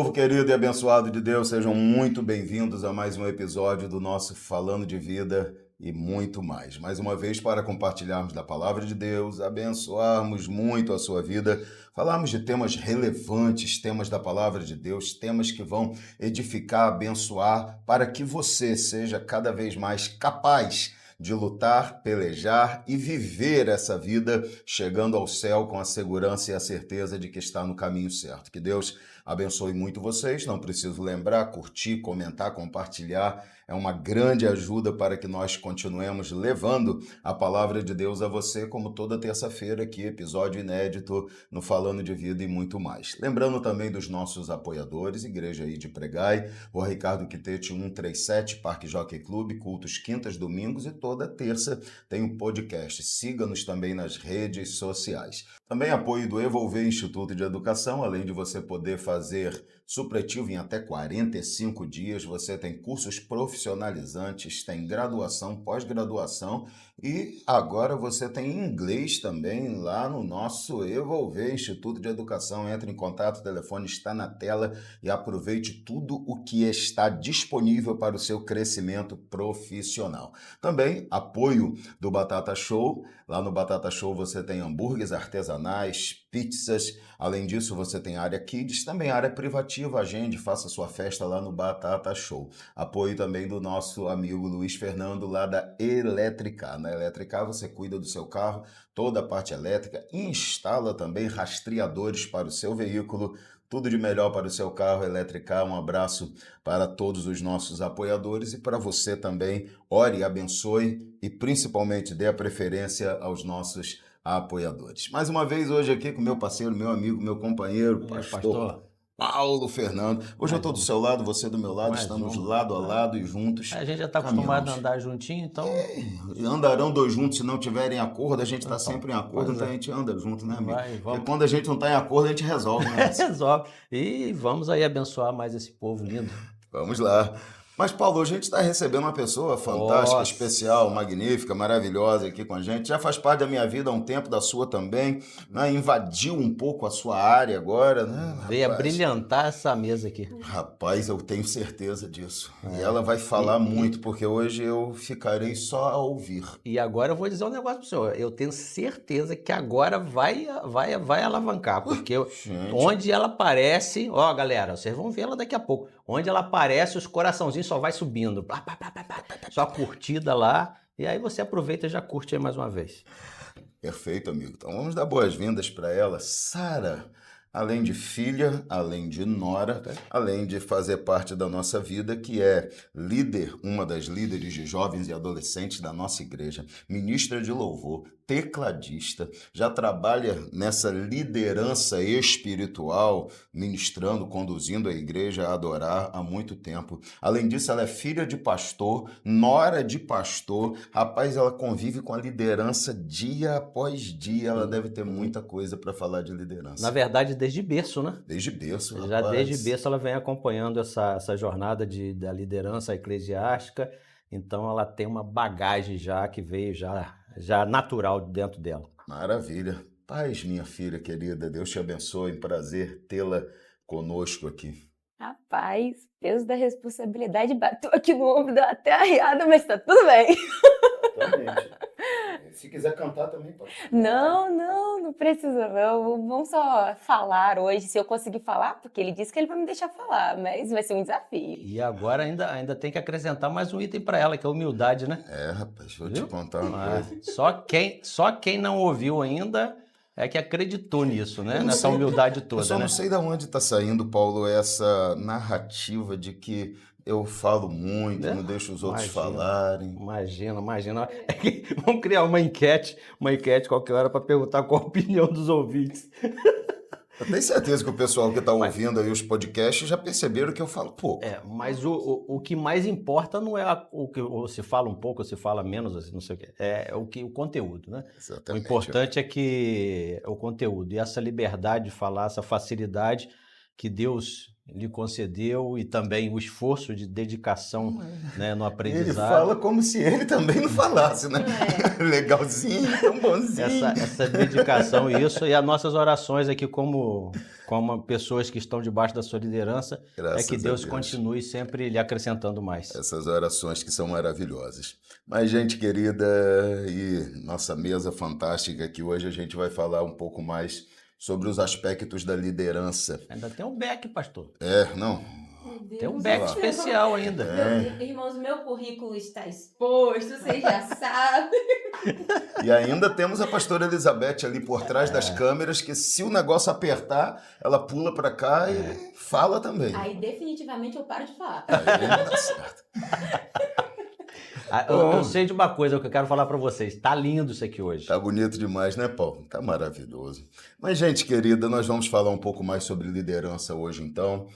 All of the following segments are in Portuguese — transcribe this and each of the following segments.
Povo querido e abençoado de Deus, sejam muito bem-vindos a mais um episódio do nosso Falando de Vida e muito mais. Mais uma vez para compartilharmos da palavra de Deus, abençoarmos muito a sua vida, falarmos de temas relevantes, temas da palavra de Deus, temas que vão edificar, abençoar, para que você seja cada vez mais capaz de lutar, pelejar e viver essa vida chegando ao céu com a segurança e a certeza de que está no caminho certo. Que Deus abençoe muito vocês. Não preciso lembrar, curtir, comentar, compartilhar. É uma grande ajuda para que nós continuemos levando a palavra de Deus a você, como toda terça-feira aqui, episódio inédito no Falando de Vida e muito mais. Lembrando também dos nossos apoiadores, Igreja aí de Pregai, o Ricardo Quitete 137, Parque Jockey Clube, cultos quintas, domingos e toda terça tem um podcast. Siga-nos também nas redes sociais. Também apoio do Evolver Instituto de Educação, além de você poder fazer supletivo em até 45 dias, você tem cursos profissionalizantes, tem graduação, pós-graduação e agora você tem inglês também lá no nosso Evolver Instituto de Educação. Entre em contato, o telefone está na tela e aproveite tudo o que está disponível para o seu crescimento profissional. Também apoio do Batata Show. Lá no Batata Show você tem hambúrgueres artesanais, pizzas. Além disso, você tem área kids, também área privativa. Agende, faça sua festa lá no Batata Show. Apoio também do nosso amigo Luiz Fernando, lá da Eletricar. Na Eletricar você cuida do seu carro, toda a parte elétrica, instala também rastreadores para o seu veículo. Tudo de melhor para o seu carro, Eletricar. Um abraço para todos os nossos apoiadores e para você também. Ore, abençoe e principalmente dê a preferência aos nossos apoiadores. Mais uma vez hoje aqui com meu parceiro, meu amigo, meu companheiro, pastor Paulo Fernando. Hoje eu estou do seu lado, você do meu lado, estamos lado a lado e juntos. A gente já está acostumado a andar juntinho, então... Andarão dois juntos se não tiverem acordo, a gente está sempre em acordo, então a gente anda junto, né, amigo? Porque quando a gente não está em acordo, a gente resolve, né? Resolve. E vamos aí abençoar mais esse povo lindo. Vamos lá. Mas, Paulo, a gente está recebendo uma pessoa fantástica, especial, magnífica, maravilhosa aqui com a gente. Já faz parte da minha vida há um tempo, da sua também, né? Invadiu um pouco a sua área agora, né? Veio a brilhantar essa mesa aqui. Rapaz, eu tenho certeza disso. E ela vai falar muito, porque hoje eu ficarei só a ouvir. E agora eu vou dizer um negócio pro senhor. Eu tenho certeza que agora vai alavancar, porque onde ela aparece... Ó, galera, vocês vão ver ela daqui a pouco. Onde ela aparece, os coraçãozinhos só vai subindo. Só curtida lá. E aí você aproveita e já curte aí mais uma vez. Perfeito, amigo. Então vamos dar boas-vindas para ela. Sara, além de filha, além de nora, além de fazer parte da nossa vida, que é líder, uma das líderes de jovens e adolescentes da nossa igreja, ministra de louvor, tecladista, já trabalha nessa liderança espiritual, ministrando, conduzindo a igreja a adorar há muito tempo. Além disso, ela é filha de pastor, nora de pastor. Rapaz, ela convive com a liderança dia após dia. Ela deve ter muita coisa para falar de liderança. Na verdade, desde berço, né? Desde berço, rapaz. Já desde berço ela vem acompanhando essa jornada da liderança eclesiástica. Então ela tem uma bagagem já que veio já natural dentro dela. Maravilha. Paz, minha filha querida, Deus te abençoe, prazer tê-la conosco aqui. Rapaz, peso da responsabilidade bateu aqui no ombro, deu até arreada, mas tá tudo bem. Exatamente. Se quiser cantar também pode. Não precisa não. Vamos só falar hoje, se eu conseguir falar, porque ele disse que ele vai me deixar falar, mas vai ser um desafio. E agora ainda tem que acrescentar mais um item para ela, que é a humildade, né? É, rapaz, vou te contar uma coisa. Só quem não ouviu ainda é que acreditou nisso, né? Nessa humildade toda, Eu só né? não sei de onde está saindo, Paulo, essa narrativa de que eu falo muito, não deixo os outros falarem. Imagina. Vamos criar uma enquete qualquer hora para perguntar qual a opinião dos ouvintes. Eu tenho certeza que o pessoal que está ouvindo aí os podcasts já perceberam que eu falo pouco. Mas o que mais importa não é o que você fala um pouco, ou se fala menos, assim, não sei o quê. É o conteúdo, né? Exatamente. O importante é que o conteúdo e essa liberdade de falar, essa facilidade que Deus lhe concedeu e também o esforço de dedicação, né, no Ele aprendizado. fala como se ele também não falasse, né? Legalzinho, tão bonzinho. Essa dedicação e isso, e as nossas orações aqui como pessoas que estão debaixo da sua liderança, Graças é que a Deus Deus. continue sempre lhe acrescentando mais. Essas orações que são maravilhosas. Mas, gente querida, e nossa mesa fantástica aqui hoje, a gente vai falar um pouco mais sobre os aspectos da liderança. Ainda tem um back, pastor. Não. Tem um back especial ainda. Irmãos, meu currículo está exposto, vocês já sabem. E ainda temos a pastora Elizabeth ali por trás das câmeras, que se o negócio apertar, ela pula para cá e fala também. Aí definitivamente eu paro de falar. Aí tá certo. Eu sei de uma coisa que eu quero falar para vocês. Tá lindo isso aqui hoje. Tá bonito demais, né, Paulo? Tá maravilhoso. Mas, gente querida, nós vamos falar um pouco mais sobre liderança hoje, então.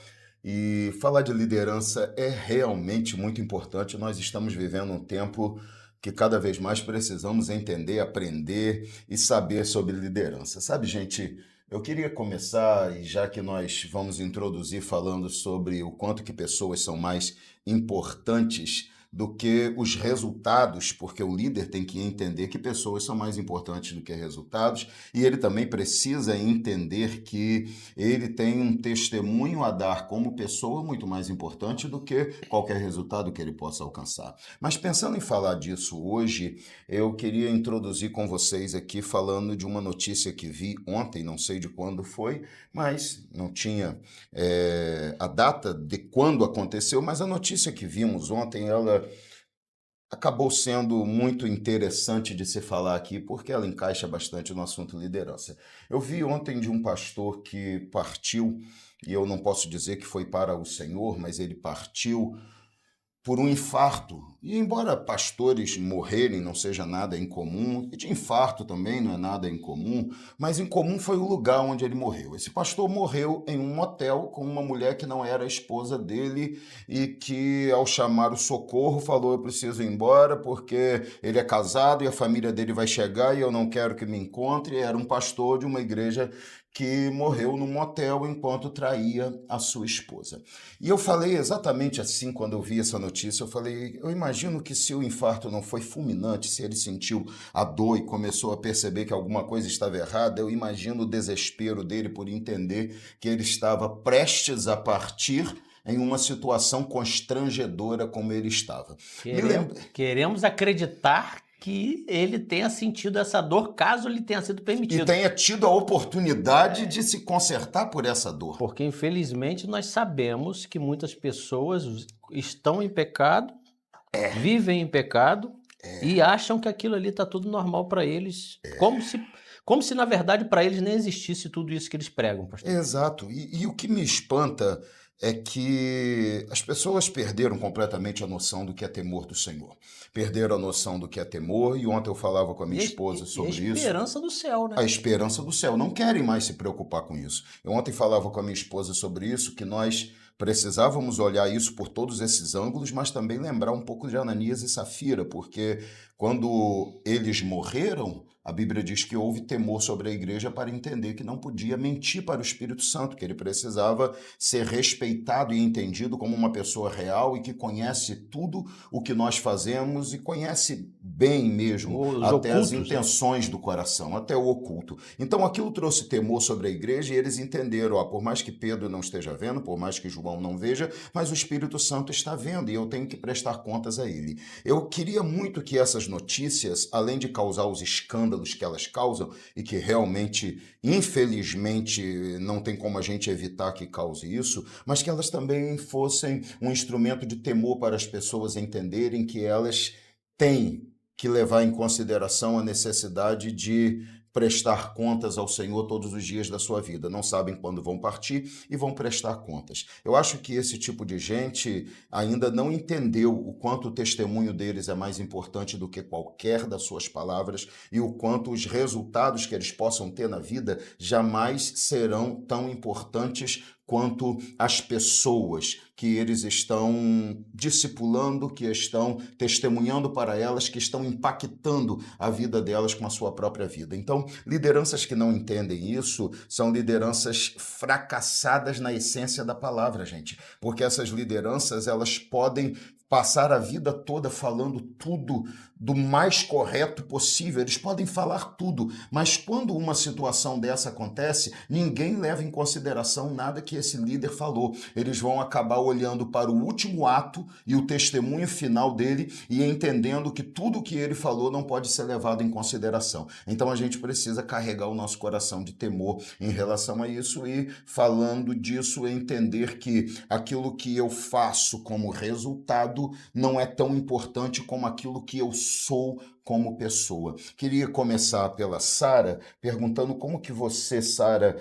E falar de liderança é realmente muito importante. Nós estamos vivendo um tempo que cada vez mais precisamos entender, aprender e saber sobre liderança. Sabe, gente, eu queria começar, e já que nós vamos introduzir falando sobre o quanto que pessoas são mais importantes do que os resultados, porque o líder tem que entender que pessoas são mais importantes do que resultados, e ele também precisa entender que ele tem um testemunho a dar como pessoa muito mais importante do que qualquer resultado que ele possa alcançar. Mas pensando em falar disso hoje, eu queria introduzir com vocês aqui falando de uma notícia que vi ontem, não sei de quando foi, mas não tinha a data de quando aconteceu, mas a notícia que vimos ontem, ela acabou sendo muito interessante de se falar aqui, porque ela encaixa bastante no assunto liderança. Eu vi ontem de um pastor que partiu, e eu não posso dizer que foi para o Senhor, mas ele partiu por um infarto. E embora pastores morrerem não seja nada incomum, e de infarto também não é nada incomum, mas incomum foi o lugar onde ele morreu. Esse pastor morreu em um motel com uma mulher que não era a esposa dele e que, ao chamar o socorro, falou: eu preciso ir embora porque ele é casado e a família dele vai chegar e eu não quero que me encontre. Era um pastor de uma igreja que morreu num motel enquanto traía a sua esposa. E eu falei exatamente assim quando eu vi essa notícia, eu falei, eu imagino que se o infarto não foi fulminante, se ele sentiu a dor e começou a perceber que alguma coisa estava errada, eu imagino o desespero dele por entender que ele estava prestes a partir em uma situação constrangedora como ele estava. Queremos acreditar que ele tenha sentido essa dor, caso lhe tenha sido permitido. E tenha tido a oportunidade de se consertar por essa dor. Porque, infelizmente, nós sabemos que muitas pessoas estão em pecado, vivem em pecado e acham que aquilo ali está tudo normal para eles, como se, na verdade, para eles nem existisse tudo isso que eles pregam, pastor. Exato. E o que me espanta é que as pessoas perderam completamente a noção do que é temor do Senhor. Perderam a noção do que é temor, e ontem eu falava com a minha esposa sobre isso. A esperança do céu, né? A esperança do céu. Não querem mais se preocupar com isso. Eu ontem falava com a minha esposa sobre isso, que nós precisávamos olhar isso por todos esses ângulos, mas também lembrar um pouco de Ananias e Safira, porque quando eles morreram, a Bíblia diz que houve temor sobre a igreja para entender que não podia mentir para o Espírito Santo, que ele precisava ser respeitado e entendido como uma pessoa real e que conhece tudo o que nós fazemos e conhece bem mesmo até as intenções do coração, até o oculto. Então aquilo trouxe temor sobre a igreja e eles entenderam, por mais que Pedro não esteja vendo, por mais que João não veja, mas o Espírito Santo está vendo e eu tenho que prestar contas a ele. Eu queria muito que essas notícias, além de causar os escândalos que elas causam e que realmente, infelizmente, não tem como a gente evitar que cause isso, mas que elas também fossem um instrumento de temor para as pessoas entenderem que elas têm que levar em consideração a necessidade de prestar contas ao Senhor todos os dias da sua vida. Não sabem quando vão partir e vão prestar contas. Eu acho que esse tipo de gente ainda não entendeu o quanto o testemunho deles é mais importante do que qualquer das suas palavras e o quanto os resultados que eles possam ter na vida jamais serão tão importantes quanto às pessoas que eles estão discipulando, que estão testemunhando para elas, que estão impactando a vida delas com a sua própria vida. Então, lideranças que não entendem isso são lideranças fracassadas na essência da palavra, gente. Porque essas lideranças, elas podem passar a vida toda falando tudo do mais correto possível, eles podem falar tudo, mas quando uma situação dessa acontece, ninguém leva em consideração nada que esse líder falou. Eles vão acabar olhando para o último ato e o testemunho final dele e entendendo que tudo que ele falou não pode ser levado em consideração. Então a gente precisa carregar o nosso coração de temor em relação a isso e, falando disso, entender que aquilo que eu faço como resultado não é tão importante como aquilo que eu sou como pessoa. Queria começar pela Sara, perguntando como que você, Sara,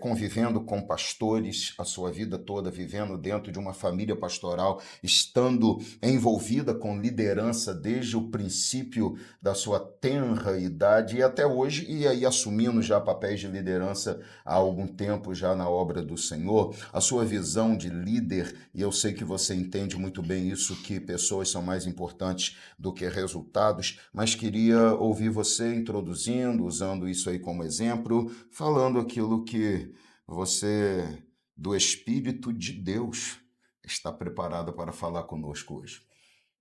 convivendo com pastores a sua vida toda, vivendo dentro de uma família pastoral, estando envolvida com liderança desde o princípio da sua tenra idade e até hoje, e aí assumindo já papéis de liderança há algum tempo já na obra do Senhor, a sua visão de líder, e eu sei que você entende muito bem isso, que pessoas são mais importantes do que resultados, mas queria ouvir você introduzindo, usando isso aí como exemplo, falando aquilo que você, do Espírito de Deus, está preparada para falar conosco hoje.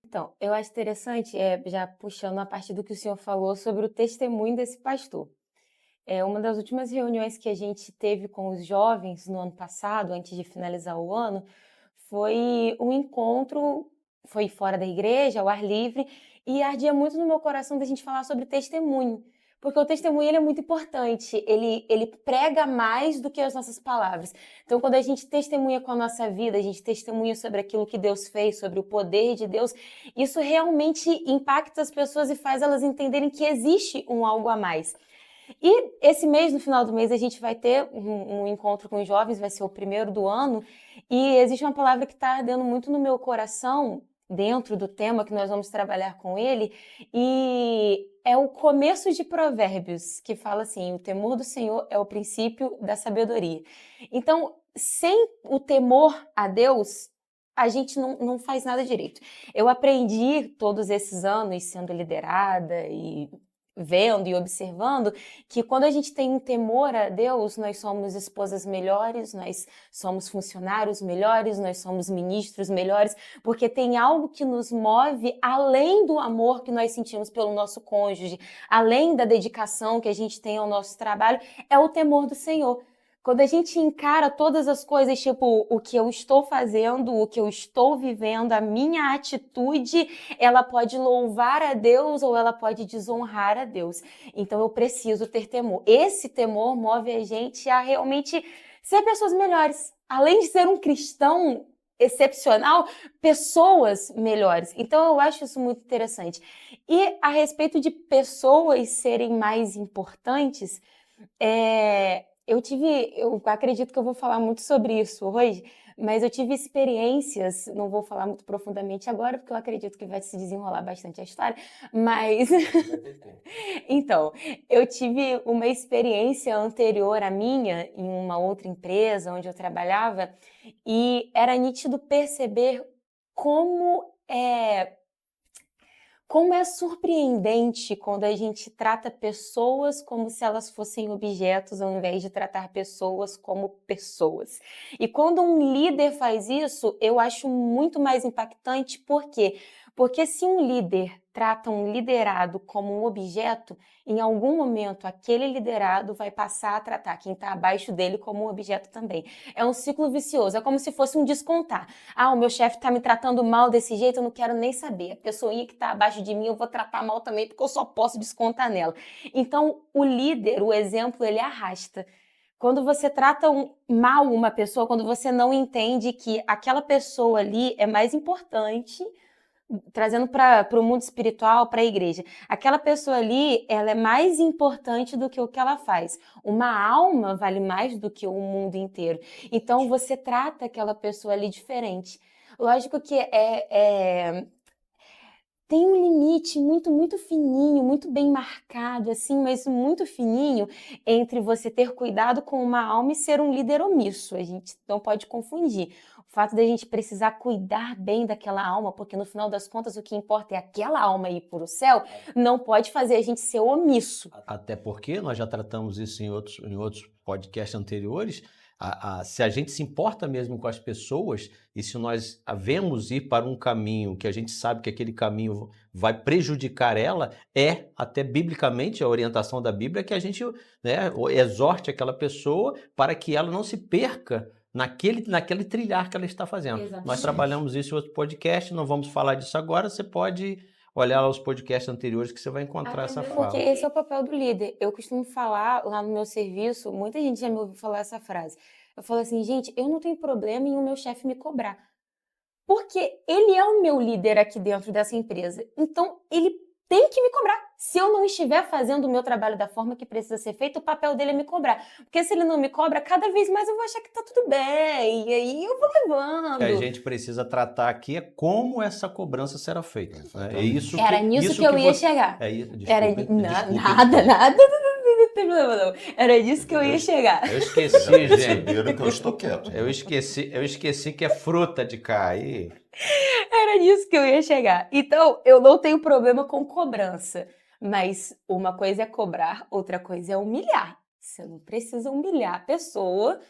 Então, eu acho interessante, já puxando a partir do que o senhor falou sobre o testemunho desse pastor. Uma das últimas reuniões que a gente teve com os jovens no ano passado, antes de finalizar o ano, foi um encontro, foi fora da igreja, ao ar livre, e ardia muito no meu coração da gente falar sobre testemunho, porque o testemunho ele é muito importante, ele prega mais do que as nossas palavras. Então, quando a gente testemunha com a nossa vida, a gente testemunha sobre aquilo que Deus fez, sobre o poder de Deus, isso realmente impacta as pessoas e faz elas entenderem que existe um algo a mais. E esse mês, no final do mês, a gente vai ter um encontro com os jovens, vai ser o primeiro do ano, e existe uma palavra que está ardendo muito no meu coração, dentro do tema que nós vamos trabalhar com ele, e é o começo de Provérbios, que fala assim: o temor do Senhor é o princípio da sabedoria. Então, sem o temor a Deus, a gente não faz nada direito. Eu aprendi todos esses anos sendo liderada e vendo e observando que quando a gente tem um temor a Deus, nós somos esposas melhores, nós somos funcionários melhores, nós somos ministros melhores, porque tem algo que nos move além do amor que nós sentimos pelo nosso cônjuge, além da dedicação que a gente tem ao nosso trabalho, é o temor do Senhor. Quando a gente encara todas as coisas, tipo, o que eu estou fazendo, o que eu estou vivendo, a minha atitude, ela pode louvar a Deus ou ela pode desonrar a Deus. Então eu preciso ter temor. Esse temor move a gente a realmente ser pessoas melhores. Além de ser um cristão excepcional, pessoas melhores. Então eu acho isso muito interessante. E a respeito de pessoas serem mais importantes, eu acredito que eu vou falar muito sobre isso hoje, mas eu tive experiências, não vou falar muito profundamente agora, porque eu acredito que vai se desenrolar bastante a história, mas então, eu tive uma experiência anterior à minha, em uma outra empresa onde eu trabalhava, e era nítido perceber como é surpreendente quando a gente trata pessoas como se elas fossem objetos, ao invés de tratar pessoas como pessoas. E quando um líder faz isso, eu acho muito mais impactante. Por quê? Porque se um líder trata um liderado como um objeto, em algum momento aquele liderado vai passar a tratar quem está abaixo dele como um objeto também. É um ciclo vicioso, é como se fosse um descontar. O meu chefe está me tratando mal desse jeito, eu não quero nem saber. A pessoinha que está abaixo de mim eu vou tratar mal também, porque eu só posso descontar nela. Então, o líder, o exemplo, ele arrasta. Quando você trata mal uma pessoa, quando você não entende que aquela pessoa ali é mais importante, trazendo para o mundo espiritual, para a igreja, aquela pessoa ali, ela é mais importante do que o que ela faz. Uma alma vale mais do que o mundo inteiro. Então, você trata aquela pessoa ali diferente. Lógico que tem um limite muito fininho, muito bem marcado, assim, mas muito fininho entre você ter cuidado com uma alma e ser um líder omisso. A gente não pode confundir. O fato da gente precisar cuidar bem daquela alma, porque no final das contas o que importa é aquela alma ir para o céu, não pode fazer a gente ser omisso. Até porque nós já tratamos isso em outros podcasts anteriores. Se a gente se importa mesmo com as pessoas e se nós havemos ir para um caminho que a gente sabe que aquele caminho vai prejudicar ela, até biblicamente a orientação da Bíblia que a gente, né, exorte aquela pessoa para que ela não se perca naquele trilhar que ela está fazendo. Exatamente. Nós trabalhamos isso em outro podcast, não vamos falar disso agora, você pode olhar lá os podcasts anteriores que você vai encontrar essa fala. Porque esse é o papel do líder. Eu costumo falar lá no meu serviço, muita gente já me ouviu falar essa frase. Eu falo assim, gente, eu não tenho problema em o meu chefe me cobrar. Porque ele é o meu líder aqui dentro dessa empresa. Então, ele tem que me cobrar. Se eu não estiver fazendo o meu trabalho da forma que precisa ser feito, o papel dele é me cobrar. Porque se ele não me cobra, cada vez mais eu vou achar que tá tudo bem. E aí eu vou levando. O que a gente precisa tratar aqui é como essa cobrança será feita. Né? Era nisso que eu ia chegar. Nada. Não tem problema não. Era nisso que eu ia chegar. Eu esqueci, gente. Que eu estou quieto. Eu esqueci que é fruta de cair. Era nisso que eu ia chegar. Então, eu não tenho problema com cobrança. Mas uma coisa é cobrar, outra coisa é humilhar. Você não precisa humilhar a pessoa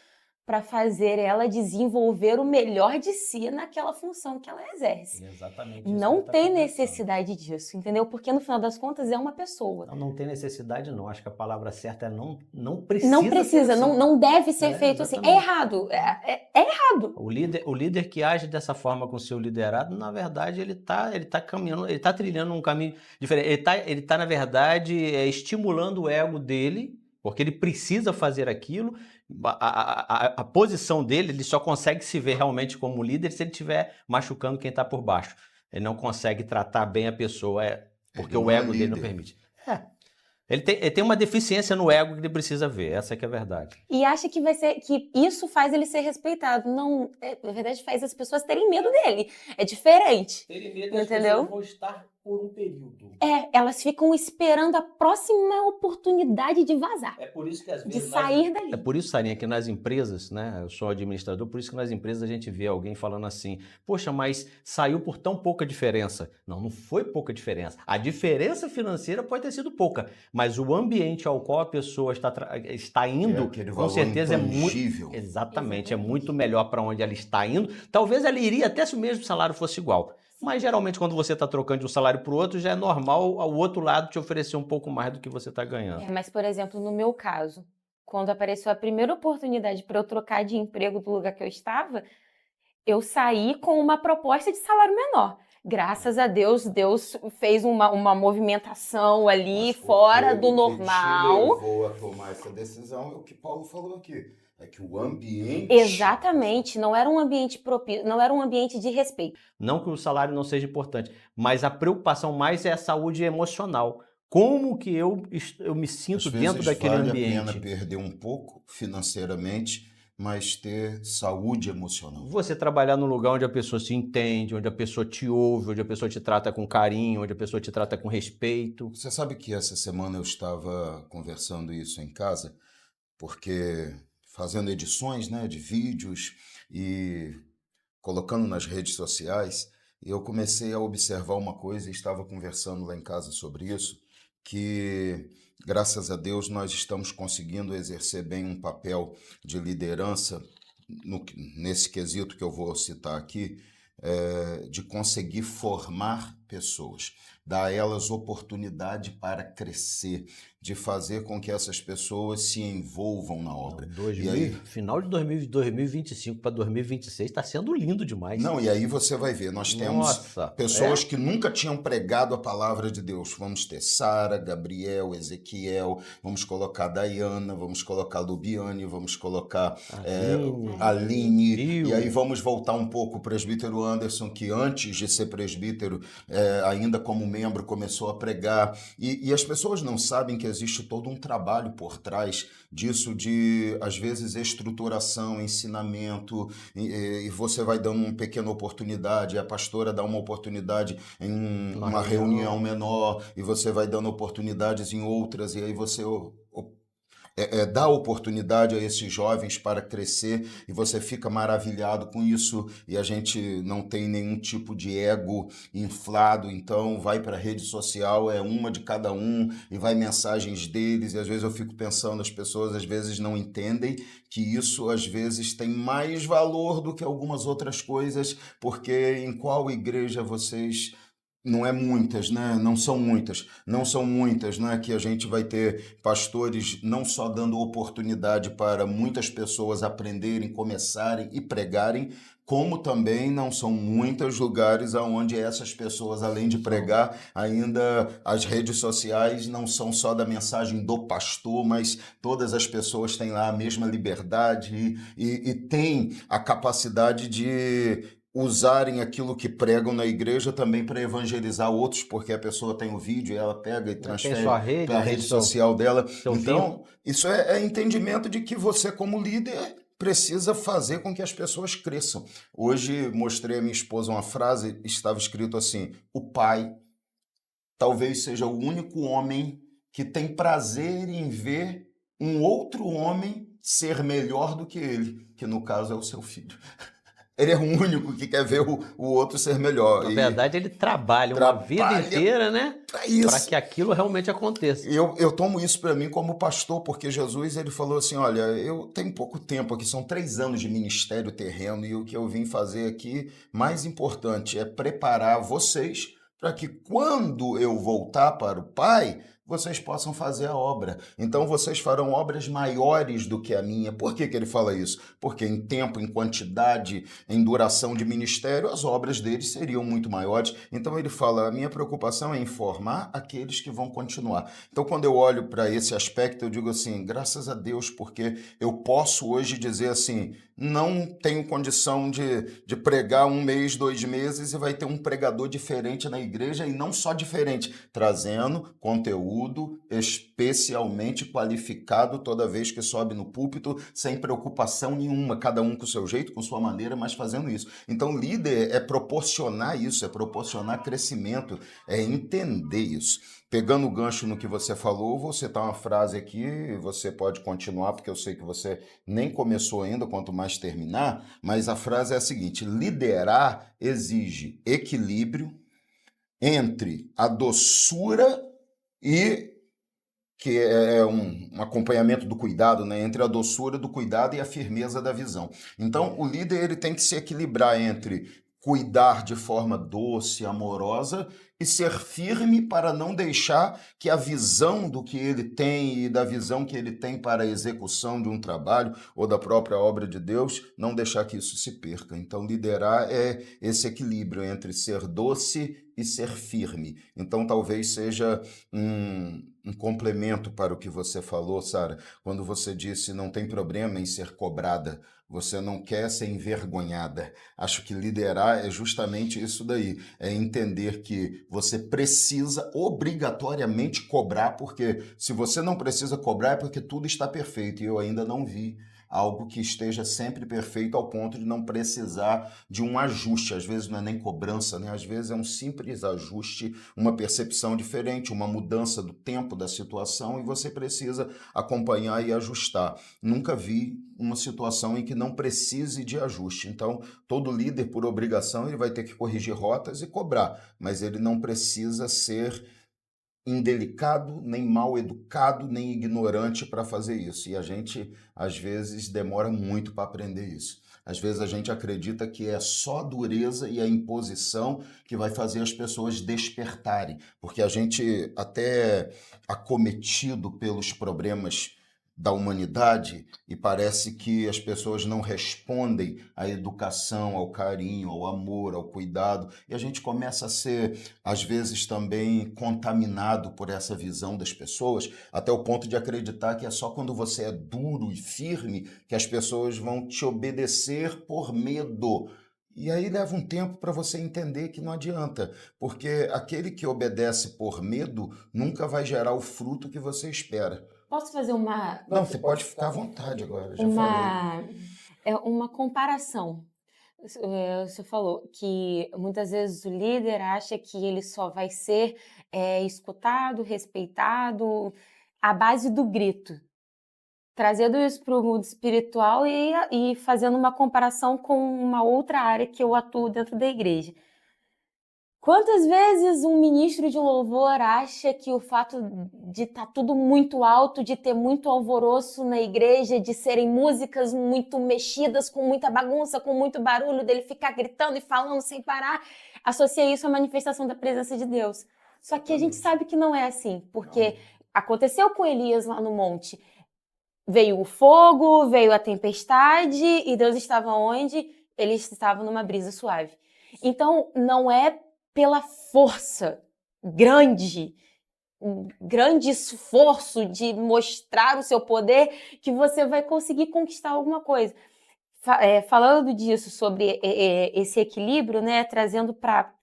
para fazer ela desenvolver o melhor de si naquela função que ela exerce. Exatamente. Não tem necessidade disso, entendeu? Porque no final das contas é uma pessoa. Não tem necessidade não, acho que a palavra certa é não precisa. Não precisa, não deve ser feito exatamente. assim. É errado, é errado. O líder que age dessa forma com o seu liderado, na verdade, ele tá caminhando, ele tá trilhando um caminho diferente. Ele tá na verdade, estimulando o ego dele, porque ele precisa fazer aquilo. A posição dele, ele só consegue se ver realmente como líder se ele estiver machucando quem está por baixo. Ele não consegue tratar bem a pessoa, porque o ego dele não permite. Ele tem uma deficiência no ego que ele precisa ver, essa que é a verdade. E acha que isso faz ele ser respeitado. Não, na verdade faz as pessoas terem medo dele. É diferente. Terem medo, entendeu? As pessoas vão estar por um período. Elas ficam esperando a próxima oportunidade de vazar. É por isso que às vezes de sair dali. É por isso, Sarinha, que nas empresas, né? Eu sou administrador, por isso que nas empresas a gente vê alguém falando assim: poxa, mas saiu por tão pouca diferença. Não foi pouca diferença. A diferença financeira pode ter sido pouca, mas o ambiente ao qual a pessoa está indo, com certeza intangível. é muito. Exatamente, é muito melhor para onde ela está indo. Talvez ela iria até se o mesmo salário fosse igual. Mas geralmente quando você está trocando de um salário para o outro, já é normal ao outro lado te oferecer um pouco mais do que você está ganhando. Mas, por exemplo, no meu caso, quando apareceu a primeira oportunidade para eu trocar de emprego do lugar que eu estava, eu saí com uma proposta de salário menor. Graças a Deus, Deus fez uma movimentação ali fora do normal. O que te levou a tomar essa decisão é o que Paulo falou aqui. É que o ambiente... Exatamente, não era um ambiente propício, não era um ambiente de respeito. Não que o salário não seja importante, mas a preocupação mais é a saúde emocional. Como que eu me sinto dentro daquele ambiente? Vale a pena perder um pouco financeiramente, mas ter saúde emocional. Você trabalhar num lugar onde a pessoa se entende, onde a pessoa te ouve, onde a pessoa te trata com carinho, onde a pessoa te trata com respeito. Você sabe que essa semana eu estava conversando isso em casa, porque... fazendo edições, né, de vídeos e colocando nas redes sociais, eu comecei a observar uma coisa e estava conversando lá em casa sobre isso, que, graças a Deus, nós estamos conseguindo exercer bem um papel de liderança nesse quesito que eu vou citar aqui, de conseguir formar pessoas, dar a elas oportunidade para crescer, de fazer com que essas pessoas se envolvam na obra. Final de 2025 para 2026 está sendo lindo demais. Não, e aí você vai ver, nós temos pessoas que nunca tinham pregado a palavra de Deus. Vamos ter Sara, Gabriel, Ezequiel, vamos colocar Dayana, vamos colocar Lubiane, vamos colocar Aline, e aí vamos voltar um pouco o presbítero Anderson, que antes de ser presbítero ainda como membro, começou a pregar. E as pessoas não sabem que existe todo um trabalho por trás disso, de, às vezes, estruturação, ensinamento, e você vai dando uma pequena oportunidade, a pastora dá uma oportunidade em uma reunião menor, e você vai dando oportunidades em outras, e aí você dá oportunidade a esses jovens para crescer, e você fica maravilhado com isso, e a gente não tem nenhum tipo de ego inflado, então vai para a rede social, é uma de cada um, e vai mensagens deles, e às vezes eu fico pensando, as pessoas às vezes não entendem que isso às vezes tem mais valor do que algumas outras coisas, porque em qual igreja vocês... Não é muitas, né? Não são muitas. Não são muitas, né? Que a gente vai ter pastores não só dando oportunidade para muitas pessoas aprenderem, começarem e pregarem, como também não são muitos lugares onde essas pessoas, além de pregar, ainda as redes sociais não são só da mensagem do pastor, mas todas as pessoas têm lá a mesma liberdade e têm a capacidade de usarem aquilo que pregam na igreja também para evangelizar outros, porque a pessoa tem o vídeo e ela pega e Tem transfere sua rede, para a rede social dela. seu Então, isso é entendimento de que você, como líder, precisa fazer com que as pessoas cresçam. Hoje mostrei a minha esposa uma frase, estava escrito assim: o pai talvez seja o único homem que tem prazer em ver um outro homem ser melhor do que ele, que no caso é o seu filho. Ele é o único que quer ver o outro ser melhor. Na E verdade, ele trabalha uma vida trabalha inteira, né? para Para isso. que aquilo realmente aconteça. Eu tomo isso para mim como pastor, porque Jesus ele falou assim: olha, eu tenho pouco tempo aqui, são 3 anos de ministério terreno, e o que eu vim fazer aqui, mais importante, é preparar vocês para que quando eu voltar para o Pai, vocês possam fazer a obra. Então vocês farão obras maiores do que a minha. Por que ele fala isso? Porque em tempo, em quantidade, em duração de ministério, as obras deles seriam muito maiores. Então ele fala: a minha preocupação é informar aqueles que vão continuar. Então quando eu olho para esse aspecto, eu digo assim, graças a Deus, porque eu posso hoje dizer assim, não tenho condição de pregar 1 mês, 2 meses, e vai ter um pregador diferente na igreja, e não só diferente, trazendo conteúdo especialmente qualificado toda vez que sobe no púlpito, sem preocupação nenhuma, cada um com o seu jeito, com sua maneira, mas fazendo isso. Então, líder é proporcionar isso, é proporcionar crescimento, é entender isso. Pegando o gancho no que você falou, vou citar uma frase aqui, você pode continuar, porque eu sei que você nem começou ainda, quanto mais terminar, mas a frase é a seguinte: liderar exige equilíbrio entre a doçura e que é um acompanhamento do cuidado, né? Entre a doçura do cuidado e a firmeza da visão. Então, o líder ele tem que se equilibrar entre cuidar de forma doce, amorosa, e ser firme para não deixar que a visão do que ele tem e da visão que ele tem para a execução de um trabalho ou da própria obra de Deus, não deixar que isso se perca. Então, liderar é esse equilíbrio entre ser doce e ser firme. Então, talvez seja um complemento para o que você falou, Sara, quando você disse não tem problema em ser cobrada, você não quer ser envergonhada. Acho que liderar é justamente isso daí, é entender que você precisa obrigatoriamente cobrar, porque se você não precisa cobrar é porque tudo está perfeito, e eu ainda não vi algo que esteja sempre perfeito ao ponto de não precisar de um ajuste. Às vezes não é nem cobrança, né? Às vezes é um simples ajuste, uma percepção diferente, uma mudança do tempo da situação, e você precisa acompanhar e ajustar. Nunca vi uma situação em que não precise de ajuste. Então, todo líder, por obrigação, ele vai ter que corrigir rotas e cobrar, mas ele não precisa ser indelicado, nem mal educado, nem ignorante para fazer isso. E a gente, às vezes, demora muito para aprender isso. Às vezes a gente acredita que é só a dureza e a imposição que vai fazer as pessoas despertarem, porque a gente, até acometido pelos problemas da humanidade, e parece que as pessoas não respondem à educação, ao carinho, ao amor, ao cuidado, e a gente começa a ser, às vezes, também contaminado por essa visão das pessoas, até o ponto de acreditar que é só quando você é duro e firme que as pessoas vão te obedecer por medo. E aí leva um tempo para você entender que não adianta, porque aquele que obedece por medo nunca vai gerar o fruto que você espera. Posso fazer Não, você pode ficar à vontade agora, já falei. uma comparação? Você falou que muitas vezes o líder acha que ele só vai ser escutado, respeitado à base do grito. Trazendo isso para o mundo espiritual e fazendo uma comparação com uma outra área que eu atuo dentro da igreja. Quantas vezes um ministro de louvor acha que o fato de estar tudo muito alto, de ter muito alvoroço na igreja, de serem músicas muito mexidas, com muita bagunça, com muito barulho, dele ficar gritando e falando sem parar, associa isso à manifestação da presença de Deus. Só que a gente sabe que não é assim, porque aconteceu com Elias lá no monte. Veio o fogo, veio a tempestade e Deus estava onde? Ele estava numa brisa suave. Então, não é pela força grande, um grande esforço de mostrar o seu poder que você vai conseguir conquistar alguma coisa. Falando disso, sobre esse equilíbrio, né, trazendo para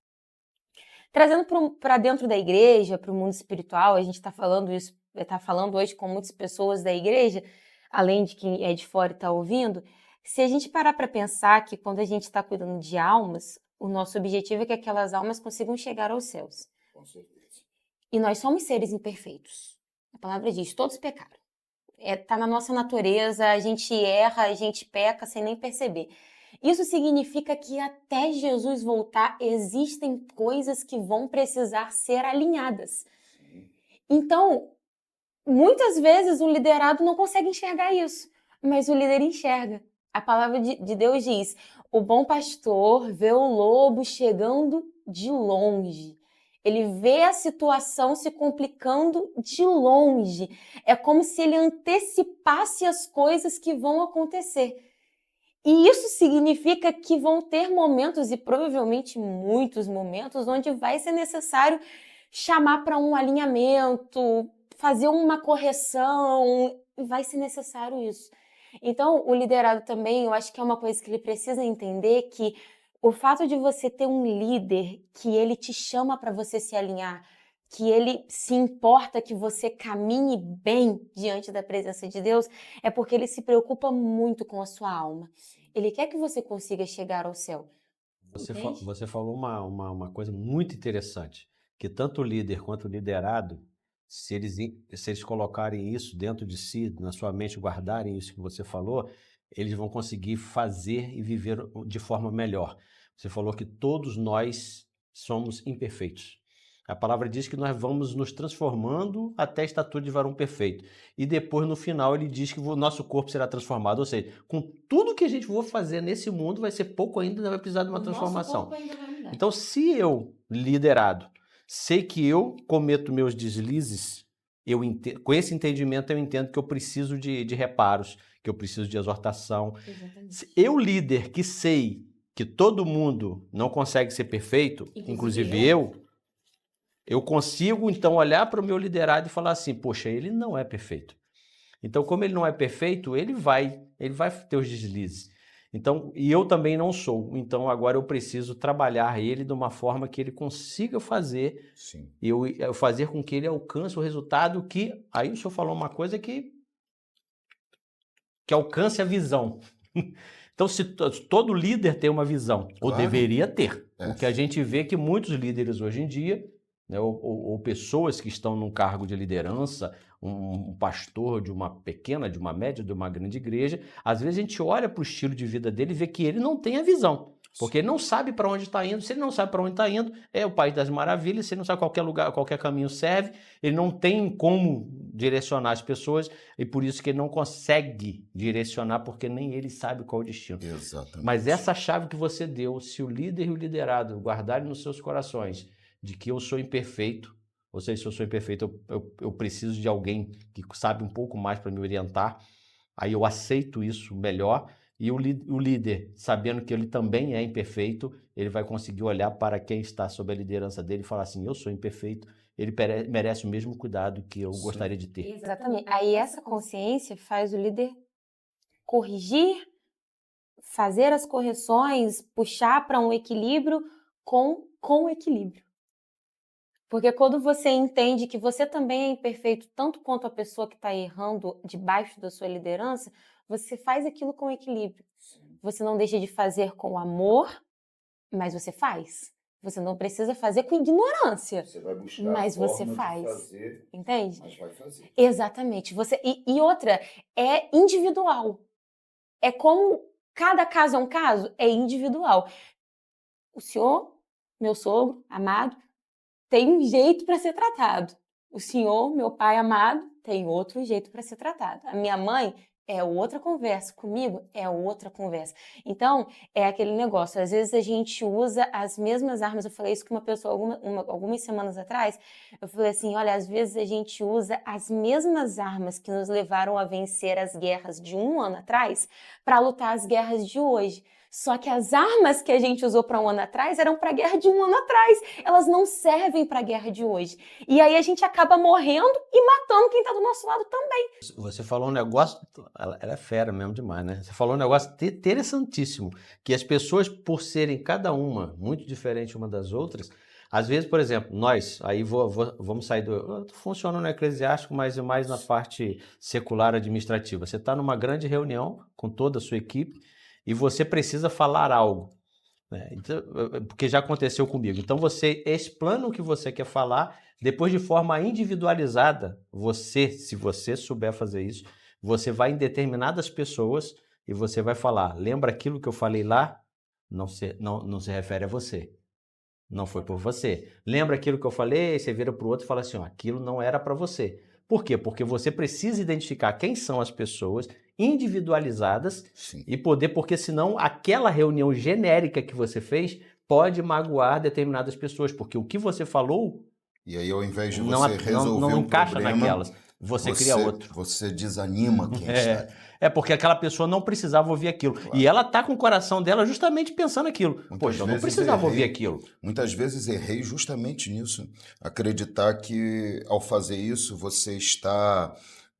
dentro da igreja, para o mundo espiritual, a gente está falando isso, está falando hoje com muitas pessoas da igreja, além de quem é de fora e está ouvindo. Se a gente parar para pensar que quando a gente está cuidando de almas, o nosso objetivo é que aquelas almas consigam chegar aos céus. Com certeza. E nós somos seres imperfeitos. A palavra diz, todos pecaram. Está na nossa natureza, a gente erra, a gente peca sem nem perceber. Isso significa que até Jesus voltar, existem coisas que vão precisar ser alinhadas. Então, muitas vezes o liderado não consegue enxergar isso, mas o líder enxerga. A palavra de Deus diz, o bom pastor vê o lobo chegando de longe. Ele vê a situação se complicando de longe. É como se ele antecipasse as coisas que vão acontecer. E isso significa que vão ter momentos, e provavelmente muitos momentos, onde vai ser necessário chamar para um alinhamento, fazer uma correção, vai ser necessário isso. Então, o liderado também, eu acho que é uma coisa que ele precisa entender, que o fato de você ter um líder que ele te chama para você se alinhar, que ele se importa que você caminhe bem diante da presença de Deus, é porque ele se preocupa muito com a sua alma. Ele quer que você consiga chegar ao céu. Você falou uma coisa muito interessante, que tanto o líder quanto o liderado, se eles colocarem isso dentro de si, na sua mente, guardarem isso que você falou, eles vão conseguir fazer e viver de forma melhor. Você falou que todos nós somos imperfeitos. A palavra diz que nós vamos nos transformando até a estatura de varão perfeito. E depois, no final, ele diz que o nosso corpo será transformado. Ou seja, com tudo que a gente for fazer nesse mundo, vai ser pouco ainda, vai precisar de uma transformação. Nosso corpo ainda vai mudar. Então, se eu, liderado, sei que eu cometo meus deslizes, com esse entendimento eu entendo que eu preciso de reparos, que eu preciso de exortação. Exatamente. Eu, líder, que sei que todo mundo não consegue ser perfeito, inclusive eu consigo então olhar para o meu liderado e falar assim, poxa, ele não é perfeito. Então, como ele não é perfeito, ele vai ter os deslizes. Então, e eu também não sou. Então, agora eu preciso trabalhar ele de uma forma que ele consiga fazer, eu fazer com que ele alcance o resultado que... Aí o senhor falou uma coisa que alcance a visão. Então, se todo líder tem uma visão, ou deveria ter, porque a gente vê que muitos líderes hoje em dia, né, ou pessoas que estão num cargo de liderança, um pastor de uma pequena, de uma média, de uma grande igreja, às vezes a gente olha para o estilo de vida dele e vê que ele não tem a visão, porque ele não sabe para onde está indo. Se ele não sabe para onde está indo, é o país das maravilhas. Se ele não sabe qualquer lugar, qualquer caminho serve, ele não tem como direcionar as pessoas e por isso que ele não consegue direcionar, porque nem ele sabe qual é o destino. Exatamente. Mas essa chave que você deu, se o líder e o liderado guardarem nos seus corações de que eu sou imperfeito, ou seja, se eu sou imperfeito, eu preciso de alguém que sabe um pouco mais para me orientar, aí eu aceito isso melhor, e o líder, sabendo que ele também é imperfeito, ele vai conseguir olhar para quem está sob a liderança dele e falar assim, eu sou imperfeito, ele merece o mesmo cuidado que eu gostaria de ter. Exatamente. Aí essa consciência faz o líder corrigir, fazer as correções, puxar para um equilíbrio com equilíbrio. Porque quando você entende que você também é imperfeito, tanto quanto a pessoa que está errando debaixo da sua liderança, você faz aquilo com equilíbrio. Você não deixa de fazer com amor, mas você faz. Você não precisa fazer com ignorância, Você vai buscar mas a forma você de faz. fazer, Entende? mas vai fazer. Exatamente. E outra, é individual. É como cada caso é um caso, é individual. O senhor, meu sogro, amado, tem um jeito para ser tratado. O senhor, meu pai amado, tem outro jeito para ser tratado. A minha mãe é outra conversa. Comigo é outra conversa. Então, é aquele negócio. Às vezes a gente usa as mesmas armas. Eu falei isso com uma pessoa algumas semanas atrás. Eu falei assim, olha, às vezes a gente usa as mesmas armas que nos levaram a vencer as guerras de 1 ano atrás para lutar as guerras de hoje. Só que as armas que a gente usou para 1 ano atrás eram para a guerra de 1 ano atrás. Elas não servem para a guerra de hoje. E aí a gente acaba morrendo e matando quem está do nosso lado também. Você falou um negócio, ela é fera mesmo demais, né? Você falou um negócio interessantíssimo, que as pessoas, por serem cada uma muito diferente uma das outras, às vezes, por exemplo, nós, aí vamos sair eu funciono no eclesiástico, mas mais na parte secular administrativa. Você está numa grande reunião com toda a sua equipe e você precisa falar algo, né? Então, porque já aconteceu comigo. Então você explana o que você quer falar, depois de forma individualizada, se você souber fazer isso, você vai em determinadas pessoas e você vai falar, lembra aquilo que eu falei lá? Não se refere a você. Não foi por você. Lembra aquilo que eu falei? Você vira para o outro e fala assim, ó, aquilo não era para você. Por quê? Porque você precisa identificar quem são as pessoas individualizadas. Sim. E poder, porque senão aquela reunião genérica que você fez pode magoar determinadas pessoas, porque o que você falou E aí, ao invés de não, você resolver não o encaixa problema, naquelas. Você cria outro. Você desanima quem está ali. Porque aquela pessoa não precisava ouvir aquilo. Claro. E ela tá com o coração dela justamente pensando aquilo. Muitas Poxa, eu não vezes precisava errei. ouvir aquilo. Muitas vezes errei justamente nisso. Acreditar que ao fazer isso você está